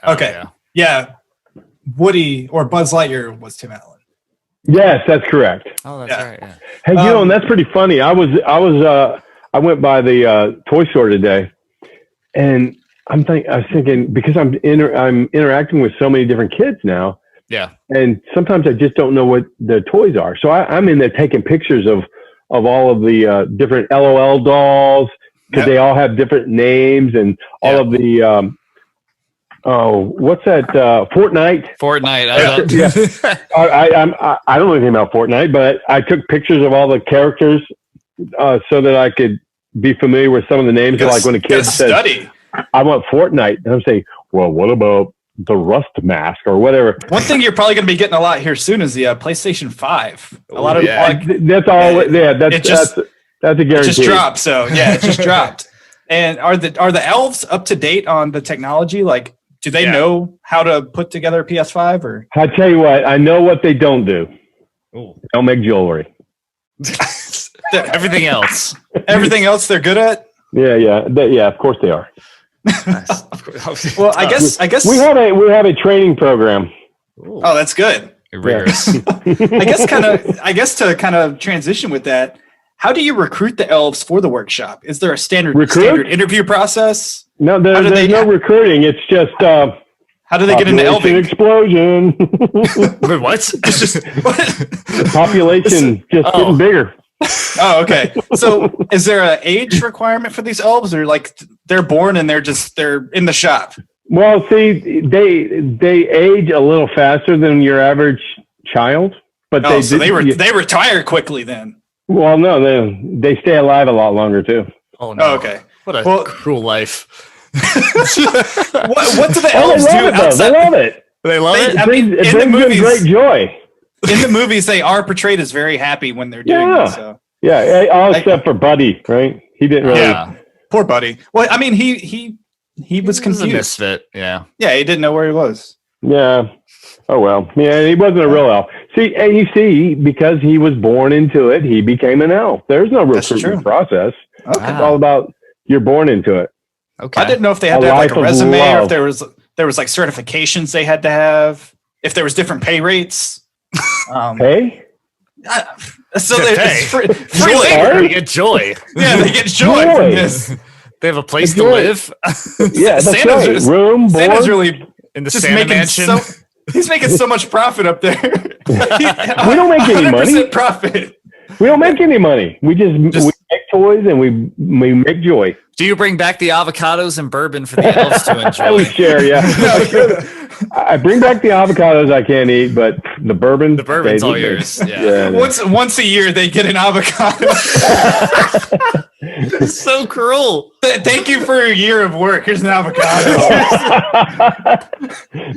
Okay, yeah. Woody or Buzz Lightyear was Tim Allen. Yes, that's correct. Oh, that's right. Yeah. Hey, and that's pretty funny. I went by the toy store today, and I was thinking because I'm interacting with so many different kids now. Yeah. And sometimes I just don't know what the toys are. So I'm in there taking pictures of all of the different LOL dolls because they all have different names and all of the what's that? Fortnite. I don't know anything about Fortnite, but I took pictures of all the characters so that I could be familiar with some of the names. Like when a kid says, "I want Fortnite," and I'm saying, "Well, what about the Rust mask or whatever?" One thing you're probably going to be getting a lot here soon is the PlayStation 5. A lot of that's all. Yeah, that's a guarantee. It just dropped. So it just dropped. And are the elves up to date on the technology? Like, do they know how to put together a PS5? Or I tell you what, I know what they don't do. Ooh. They don't make jewelry. Everything else. Everything else they're good at. Yeah. Of course they are. Nice. Well, I guess we have a training program. Oh, that's good. Rigorous. I guess to kind of transition with that, how do you recruit the elves for the workshop? Is there a standard interview process? No, there's no recruiting. It's just how do they get into elving? Explosion. Wait, what? Population just getting bigger. Oh, okay. So, is there an age requirement for these elves, or like they're born and they're in the shop? Well, see, they age a little faster than your average child, but they retire quickly then. Well, no, they stay alive a lot longer too. Oh no! Oh, okay. What a cruel life. what do the elves do outside? They love it. They love it. It brings them great joy. In the movies, they are portrayed as very happy when they're doing it. So. Yeah, all except for Buddy, right? He didn't really. Yeah, poor Buddy. Well, I mean, he was confused. He was a misfit. Yeah, he didn't know where he was. Yeah. Oh well. Yeah, he wasn't a real elf. See, and you see, because he was born into it, he became an elf. There's no recruitment process. Okay. It's all about you're born into it. Okay. I didn't know if they had to have like a resume or if there was like certifications they had to have. If there was different pay rates. Pay? So it's free labor. They get joy. Yeah, they get joy from this. They have a place to live. Yeah, that's right. Room, board. Santa's really in the Santa mansion. He's making so much profit up there. We don't make any money. Profit. We don't make any money. We just we make toys and we make joy. Do you bring back the avocados and bourbon for the elves to enjoy? We share, yeah. I bring back the avocados I can't eat, but the bourbon's all yours. Yeah. Once a year they get an avocado. It's so cruel. Thank you for a year of work. Here's an avocado.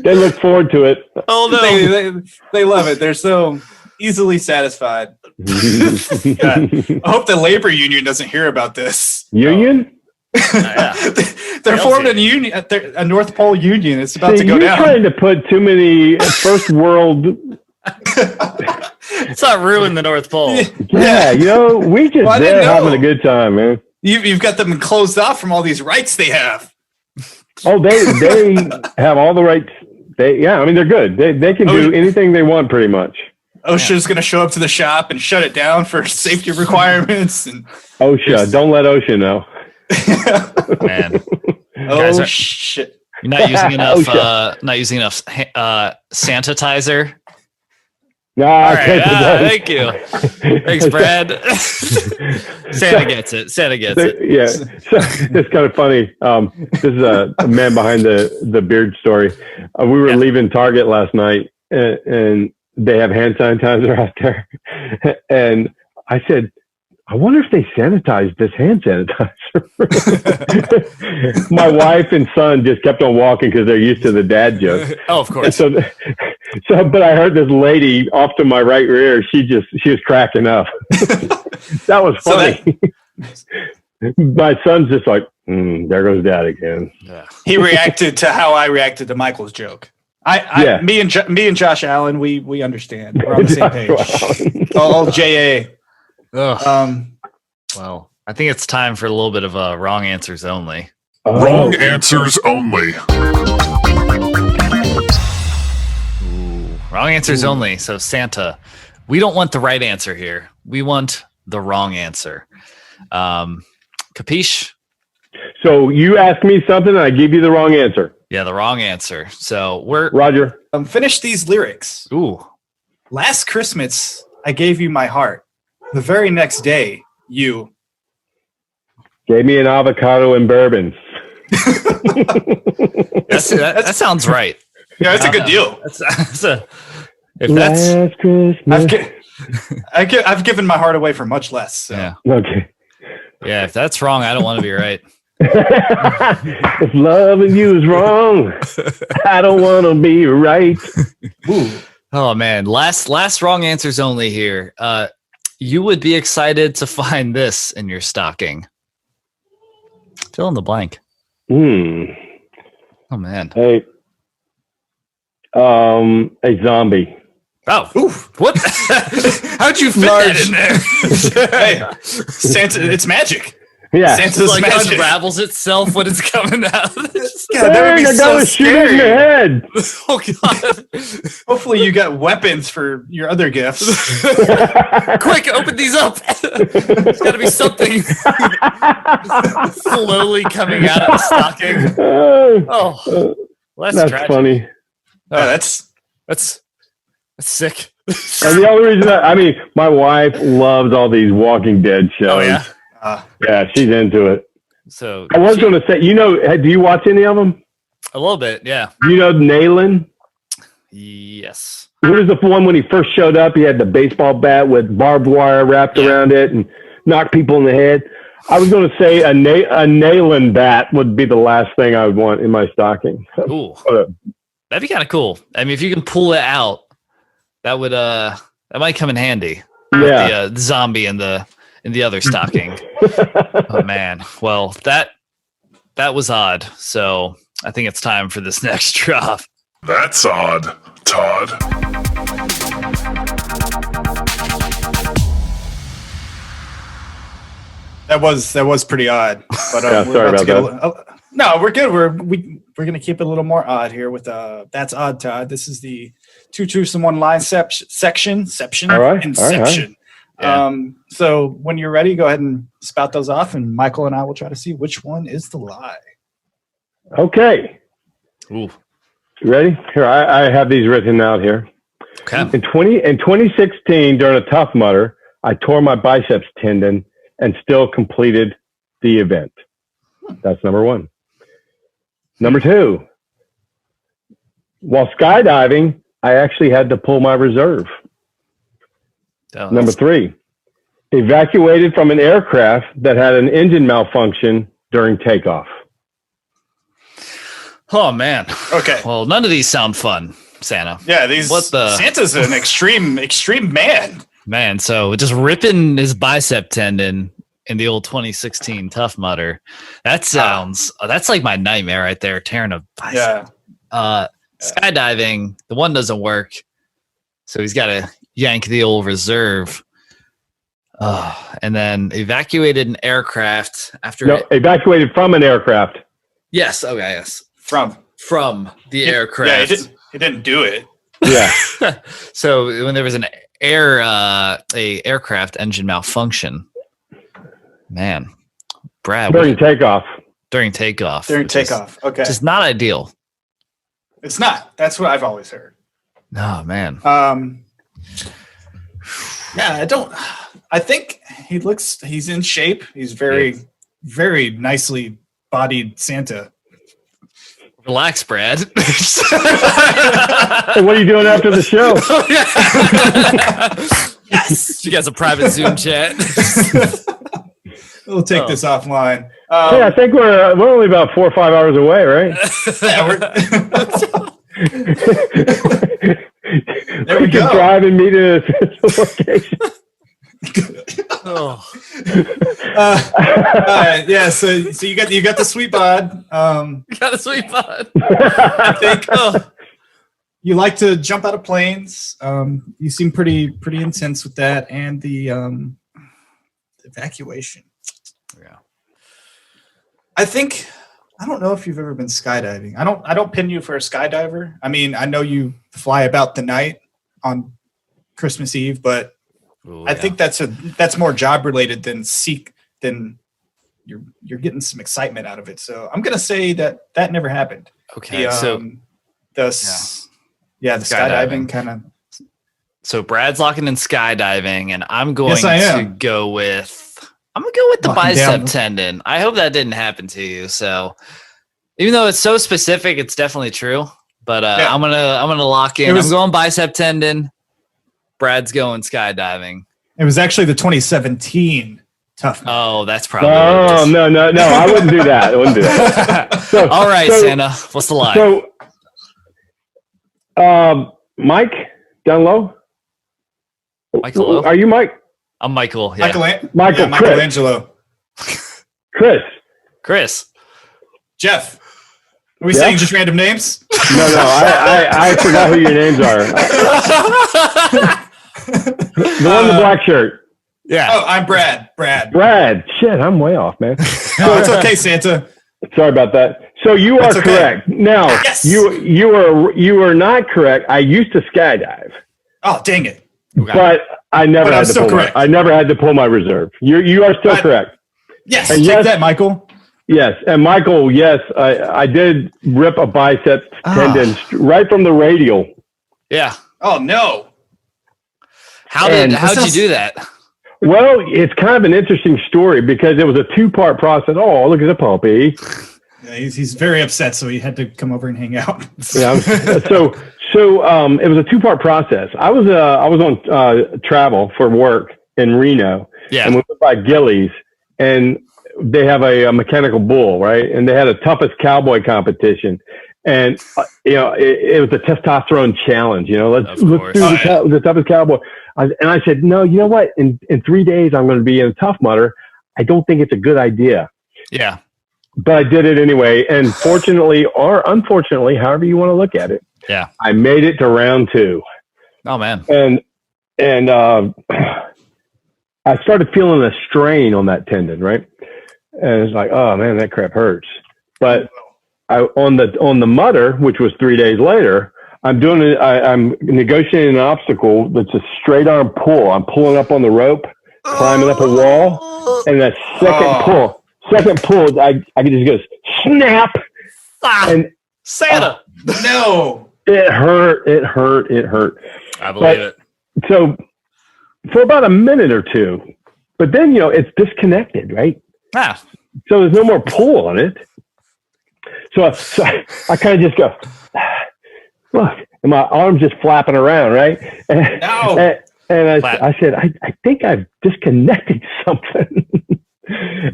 They look forward to it. Oh no, they love it. They're so easily satisfied. I hope the labor union doesn't hear about this. Union? They're formed a union, a North Pole union. It's about to go down. You're trying to put too many first world. It's not ruin the North Pole. Yeah, we just they're having a good time, man. You've got them closed off from all these rights they have. Oh, they have all the rights. They're good. They can do anything they want, pretty much. OSHA's going to show up to the shop and shut it down for safety requirements. And OSHA, don't let OSHA know. Man, shit! You're not using enough sanitizer. No, thank you. Thanks, Brad. Santa gets it. Yeah, so, it's kind of funny. This is a man behind the beard story. We were leaving Target last night, and they have hand sanitizer out there, and I said, I wonder if they sanitized this hand sanitizer. My wife and son just kept on walking because they're used to the dad joke. Oh, of course. But I heard this lady off to my right rear. She was cracking up. That was funny. My son's just like, there goes dad again. Yeah. He reacted to how I reacted to Michael's joke. Me and Josh Allen, we understand. We're on the same page. All JA. Well, I think it's time for a little bit of wrong answers only. Wrong answers only. Wrong answers only. So Santa, we don't want the right answer here. We want the wrong answer. Capiche? So you ask me something and I give you the wrong answer. Yeah, the wrong answer. So Roger. Finish these lyrics. Ooh. Last Christmas, I gave you my heart. The very next day, you gave me an avocado and bourbon. That sounds right. Yeah, that's a good deal. Last Christmas. I've given my heart away for much less. So. Yeah. Okay. Yeah, if that's wrong, I don't want to be right. If loving you is wrong, I don't want to be right. Ooh. Oh man, last wrong answers only here. You would be excited to find this in your stocking. Fill in the blank. Oh man. Hey. A zombie. Oh, oof. What? How'd you fit that in there? Hey, Santa, it's magic. Yeah. Santa's like magic. unravels itself when it's coming out. Yeah, that would be I so gotta shoot it in the scary. head. Oh god! Hopefully, you got weapons for your other gifts. Quick, open these up. There's got to be something slowly coming out of the stocking. Oh, well, that's tragic. funny. Oh, That's sick. And the only reason my wife loves all these Walking Dead shows. Oh yeah. Yeah, she's into it. So I was going to say, do you watch any of them? a little bit, yeah. You know Nayland? Yes. He was the one when he first showed up. He had the baseball bat with barbed wire wrapped around it and knocked people in the head. I was going to say a Nayland bat would be the last thing I would want in my stocking. Ooh, that'd be kind of cool. I mean, if you can pull it out, that would that might come in handy. Yeah, The zombie in the other stocking. Oh man. Well, that was odd. So I think it's time for this next drop. That's odd, Todd. That was pretty odd. But Yeah, sorry about that. No, we're good. We're gonna keep it a little more odd here with that's odd, Todd. This is the 2 truths and 1 lie section. All right. Inception. Yeah. So when you're ready, go ahead and spout those off, and Michael and I will try to see which one is the lie. Okay. Ooh. You ready? Here, I have these written out here. Okay. In 2016, during a Tough Mudder, I tore my biceps tendon and still completed the event. That's number 1. Number 2, while skydiving, I actually had to pull my reserve. Oh, Number 3, evacuated from an aircraft that had an engine malfunction during takeoff. Oh man. Okay. Well, none of these sound fun, Santa. Yeah, Santa's an extreme man. So just ripping his bicep tendon in the old 2016 Tough Mudder. That sounds that's like my nightmare right there, tearing a bicep. Yeah. Skydiving, the one doesn't work. So he's got to yank the old reserve. And then evacuated an aircraft after Evacuated from an aircraft. Yes, okay, yes. From the aircraft. Yeah, he didn't do it. Yeah. So when there was an aircraft engine malfunction, man, Brad, During takeoff. During takeoff. Okay. Just not ideal. It's not. That's what I've always heard. Oh man. Yeah, I think he's in shape. He's very, very nicely bodied Santa. Relax, Brad. Hey, what are you doing after the show? Yes. You guys a private Zoom chat. We'll take this offline. I think we're only about 4 or 5 hours away, right? Yeah, there we can go. drive and meet at a location. Oh. Yeah, so you got the sweet bod. Got a sweet pod. I think you like to jump out of planes. You seem pretty intense with that, and the evacuation. Yeah. I don't know if you've ever been skydiving. I don't pin you for a skydiver. I mean, I know you fly about the night on Christmas Eve, but I think that's more job related than you're getting some excitement out of it. So I'm gonna say that never happened. Okay. The skydiving kind of. So Brad's locking in skydiving, and I'm going Yes, I to am. go with the Locking bicep down. tendon. I hope that didn't happen to you. So even though it's so specific, it's definitely true. But I'm gonna lock in. I'm going bicep tendon. Brad's going skydiving. It was actually the 2017 Tough Mudder. Oh, that's probably. Oh, no. I wouldn't do that. So, all right, Santa. What's the lie? So, Mike, down low. Michael. Are you Mike? I'm Michael. Yeah. Michelangelo. Chris. Jeff. Are we Jeff? saying just random names? No. I forgot who your names are. The one in the black shirt. Yeah. Oh, I'm Brad. Brad. Shit, I'm way off, man. No, it's okay, Santa. Sorry about that. So you are That's okay. correct. Now, Yes. you are not correct. I used to skydive, Oh, dang it. but I never But I'm had to still pull correct. I never had to pull my reserve. You are still correct. Yes, And take yes- that, Michael. Yes, and Michael, yes, I did rip a bicep tendon right from the radial. Yeah. Oh, no. How'd you sounds- do that? Well, it's kind of an interesting story because it was a 2-part process. Oh, look at the puppy. Yeah, he's very upset, so he had to come over and hang out. Yeah. So it was a 2-part process. I was on travel for work in Reno, Yeah. and we went by Gillies, and they have a mechanical bull, right? And they had a toughest cowboy competition, and it was a testosterone challenge. Let's do the toughest cowboy. And I said, no, you know what? In 3 days, I'm going to be in a Tough Mudder. I don't think it's a good idea. Yeah. But I did it anyway. And fortunately or unfortunately, however you want to look at it, Yeah. I made it to round 2. Oh man. And I started feeling a strain on that tendon, right? And it's like, oh man, that crap hurts. But on the Mudder, which was 3 days later, I'm negotiating an obstacle that's a straight arm pull. I'm pulling up on the rope, climbing up a wall, and that second pull, I can just go snap. And Santa. No. it hurt. I believe it. So for about a minute or two, but then, it's disconnected, right? Ah. So there's no more pull on it. So I kind of just go, look, and my arm's just flapping around, right? No. And I said, I think I've disconnected something.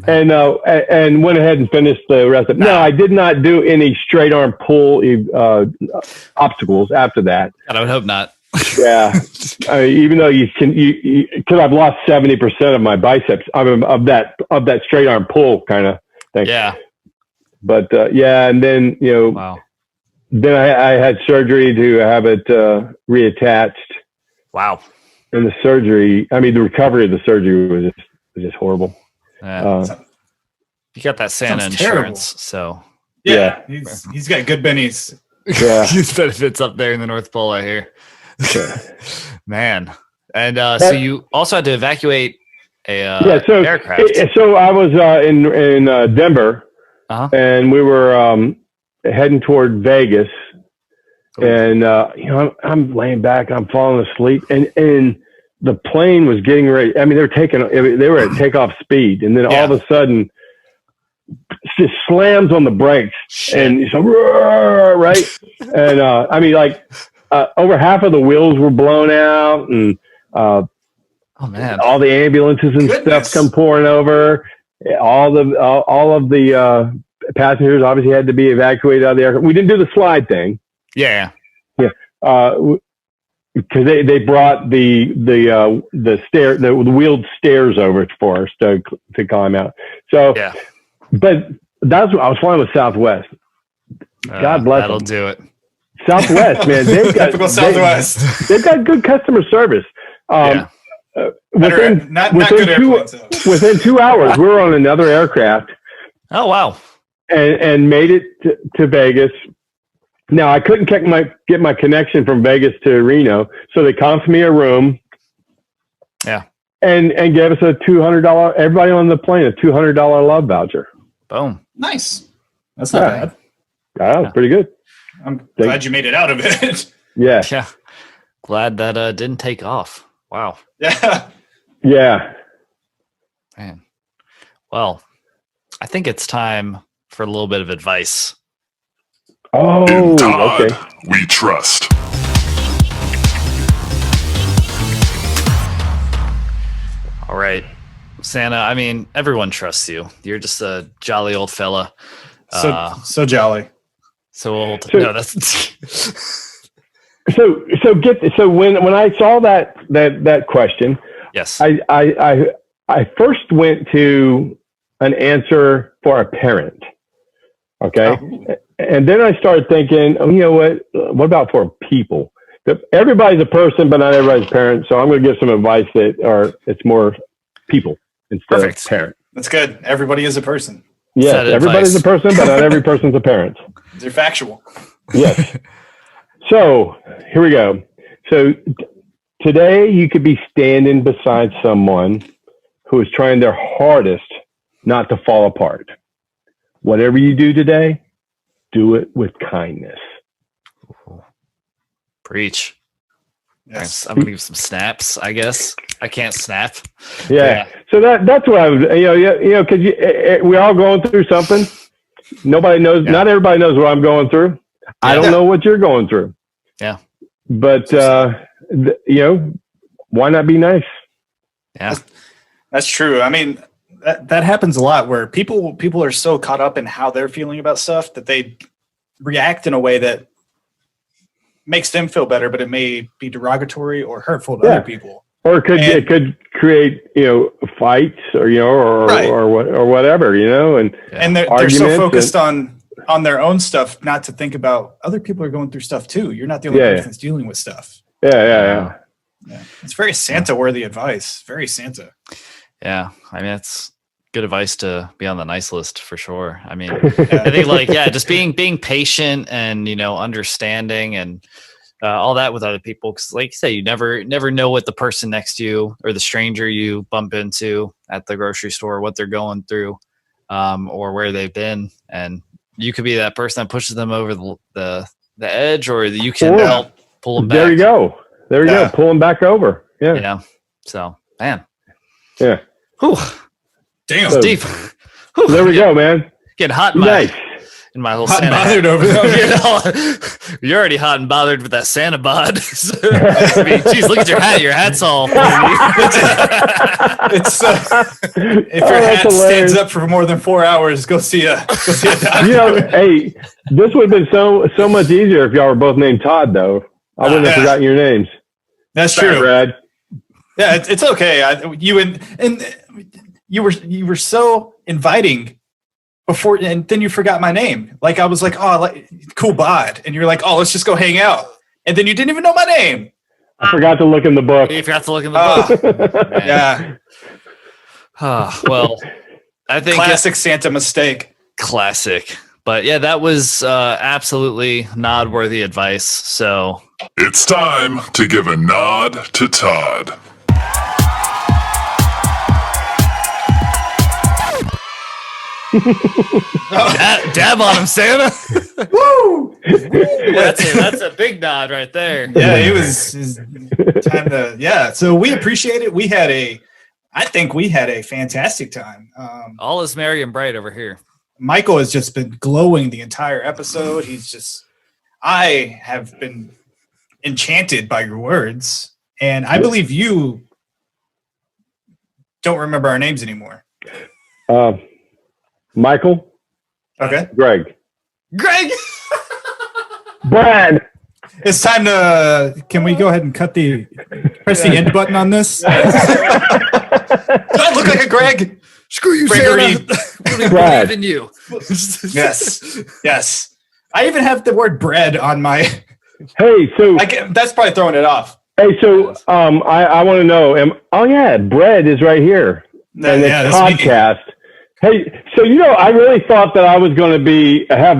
and went ahead and finished the rest of it. No, I did not do any straight arm pull obstacles after that. God, I would hope not. Yeah. Even though because I've lost 70% of my biceps of that straight arm pull kind of thing. Yeah. But and then Wow. then I had surgery to have it reattached. Wow. And the recovery of the surgery was just horrible. Yeah. You got that Santa sounds insurance, so Yeah. He's got good bennies. Yeah. Huge benefits up there in the North Pole, I hear. Man. And so you also had to evacuate a aircraft. So I was in Denver, and we were heading toward Vegas. Cool. And I'm laying back, I'm falling asleep, and the plane was getting ready. I mean, they were at takeoff speed, and then all of a sudden, just slams on the brakes, and so right, and over half of the wheels were blown out, and oh man, all the ambulances and stuff come pouring over. All of the passengers obviously had to be evacuated out of the aircraft. We didn't do the slide thing. Yeah. Because they brought the wheeled stairs over for us to climb out. So, but I was flying with Southwest. God bless that'll them. do it. Southwest, man, they've got Typical Southwest. They've got good customer service. Within 2 hours, we were on another aircraft. Oh wow! And made it to Vegas. Now I couldn't get my connection from Vegas to Reno, so they comped me a room. Yeah. And gave us a $200. Everybody on the plane a $200 love voucher. Boom. Nice. That's not bad. That was pretty good. I'm glad you made it out of it. Yeah. Yeah. Glad that didn't take off. Wow. Yeah. Yeah. Man. Well, I think it's time for a little bit of advice. Oh, In Todd, okay. we trust. All right. Santa, I mean, everyone trusts you. You're just a jolly old fella. So jolly. So old. So- No, that's So when I saw that question, yes. I first went to an answer for a parent. Okay. Oh. And then I started thinking, you know what about for people? Everybody's a person, but not everybody's a parent. So I'm going to give some advice it's more people instead of parents. That's good. Everybody is a person. Yes, everybody's a person, but not every person's a parent. They're factual. Yes. So here we go. So today you could be standing beside someone who is trying their hardest not to fall apart. Whatever you do today, do it with kindness. Preach. Yes. I'm gonna give some snaps. I guess I can't snap. Yeah. So that's what I was. Because we're all going through something. Nobody knows. Yeah. Not everybody knows what I'm going through. Yeah. I don't know what you're going through. Yeah. But why not be nice? Yeah. That's true. I mean, that happens a lot where people are so caught up in how they're feeling about stuff that they react in a way that makes them feel better, but it may be derogatory or hurtful to other people. Or it could create, fights or or whatever, and they're so focused on their own stuff, not to think about other people are going through stuff too. You're not the only person that's dealing with stuff. Yeah. It's very Santa-worthy advice. Very Santa. Yeah, I mean, that's good advice to be on the nice list for sure. I mean, I think just being patient and understanding and all that with other people, because like you say, you never know what the person next to you or the stranger you bump into at the grocery store, what they're going through, or where they've been, and you could be that person that pushes them over the edge, or you can help pull them back. There you go. Pull them back over. Yeah. Yeah. So, man. Yeah. Whew. Damn, so, deep. Whew. There we go, man. Getting hot in my little hot Santa. And bothered over there. You're already hot and bothered with that Santa bod. I mean, geez, look at your hat. Your hat's all. It's if your hat stands up for more than 4 hours, go see a doctor. Hey, this would have been so much easier if y'all were both named Todd, though. I wouldn't have forgotten your names. That's true, Brad. Yeah, it's okay. You were so inviting before, and then you forgot my name. Like I was like, cool bod, and you're like, let's just go hang out, and then you didn't even know my name. I forgot to look in the book. You forgot to look in the book. Yeah. Well, I think classic Santa mistake. Classic, but yeah, that was absolutely nod-worthy advice. So it's time to give a nod to Todd. Dab on him, Santa. Woo! That's a big nod right there. Yeah, it was time to. Yeah, so we appreciate it. I think we had a fantastic time. All is merry and bright over here. Michael has just been glowing the entire episode. I have been enchanted by your words, and I believe you don't remember our names anymore. Michael. Okay. Greg. Brad. It's time to. Can we go ahead and press the end button on this? Do I look like a Greg? Screw you, Gregory. Santa. Brad. Believe in you. Yes. I even have the word bread on my. Hey, so that's probably throwing it off. Hey, so I want to know. Bread is right here, and it's Toddcast. Hey, so I really thought that I was going to have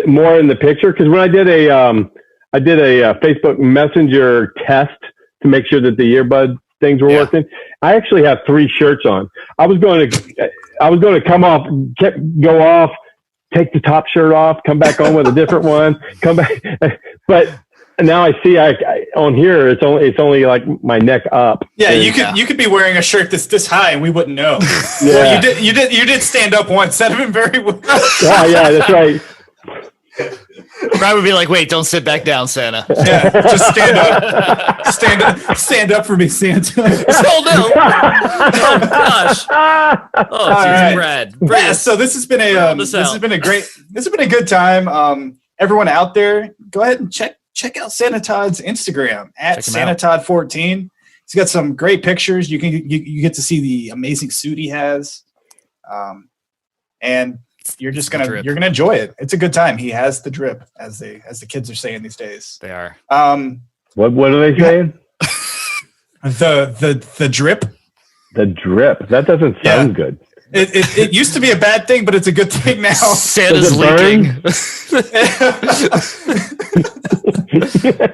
more in the picture, because when I did a Facebook Messenger test to make sure that the earbud things were working, I actually have 3 shirts on. I was going to go off, take the top shirt off, come back on with a different one, come back, but now I see on here it's only like my neck up. Yeah, you could be wearing a shirt that's this high and we wouldn't know. Yeah, well, you did stand up once. That'd have been very well. Yeah, that's right. Brad would be like, "Wait, don't sit back down, Santa." Yeah, just stand up. Stand up for me, Santa. Hold on. Oh gosh. Oh, geez, Brad. Yeah, so this has been a good time. Everyone out there, go ahead and check out Santa Todd's Instagram at SantaTodd14. He's got some great pictures. You get to see the amazing suit he has, and you're gonna enjoy it. It's a good time. He has the drip, as the kids are saying these days. They are. What are they saying? The drip. The drip. That doesn't sound good. It used to be a bad thing, but it's a good thing now. Santa's leaking.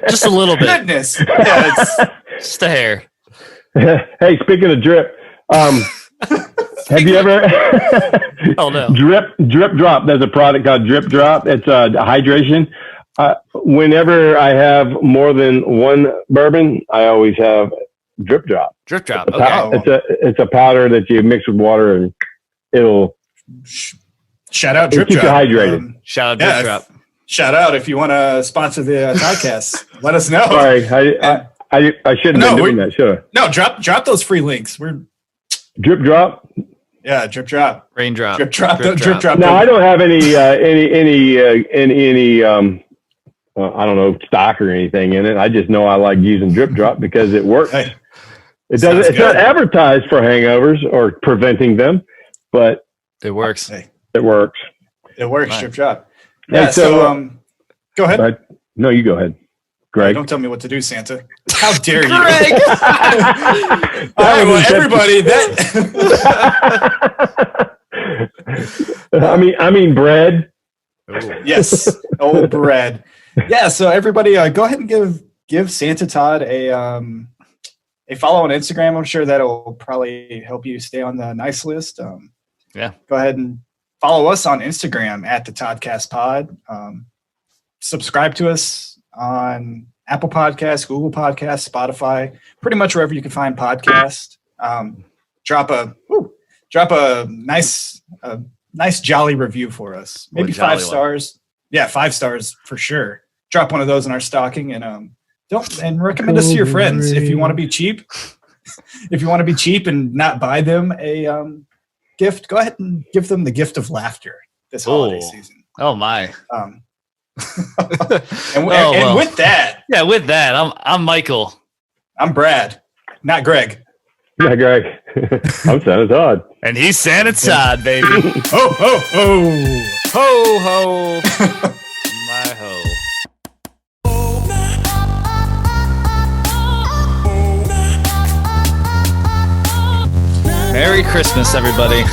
Just a little bit. Goodness. Yeah, it's Just a hair. Hey, speaking of drip, have you ever Oh no. drip drop? There's a product called Drip Drop. It's hydration. Whenever I have more than one bourbon, I always have Drip Drop. Drip drop. Okay. It's a powder that you mix with water and it'll shout out Drip keep Drop. you hydrated. Shout out Drip drop. Shout out if you want to sponsor the podcast. Let us know. Sorry, I shouldn't have been doing that, should I? No, drop those free links. We're Drip Drop. Yeah, Drip Drop. Raindrop. Drip Drop. Drip Drop. No, I don't have any I don't know, stock or anything in it. I just know I like using Drip Drop because it works. Hey, It doesn't. It's not advertised for hangovers or preventing them, but It works. Hey, it works. it works. Nice. Drip Drop. Hey, Yeah. So go ahead. No, you go ahead, Greg. Don't tell me what to do, Santa. How dare you? Greg! All right, well, everybody, I mean bread. yes, old bread. Yeah, so everybody, go ahead and give Santa Todd a follow on Instagram. I'm sure that'll probably help you stay on the nice list. Yeah. Go ahead and follow us on Instagram at the Toddcast Pod. Subscribe to us on Apple Podcasts, Google Podcasts, Spotify, pretty much wherever you can find podcasts. Drop a nice jolly review for us. Maybe 5 stars. Yeah, 5 stars for sure. Drop one of those in our stocking and recommend us to your friends if you want to be cheap. If you want to be cheap and not buy them a gift, go ahead and give them the gift of laughter this holiday season. Oh my. And with that, Yeah, with that, I'm Michael. I'm Brad, not Greg. Yeah, Greg. I'm Santa Todd. And he's Santa Todd, baby. Ho, ho, ho. Ho ho. My ho. Merry Christmas, everybody.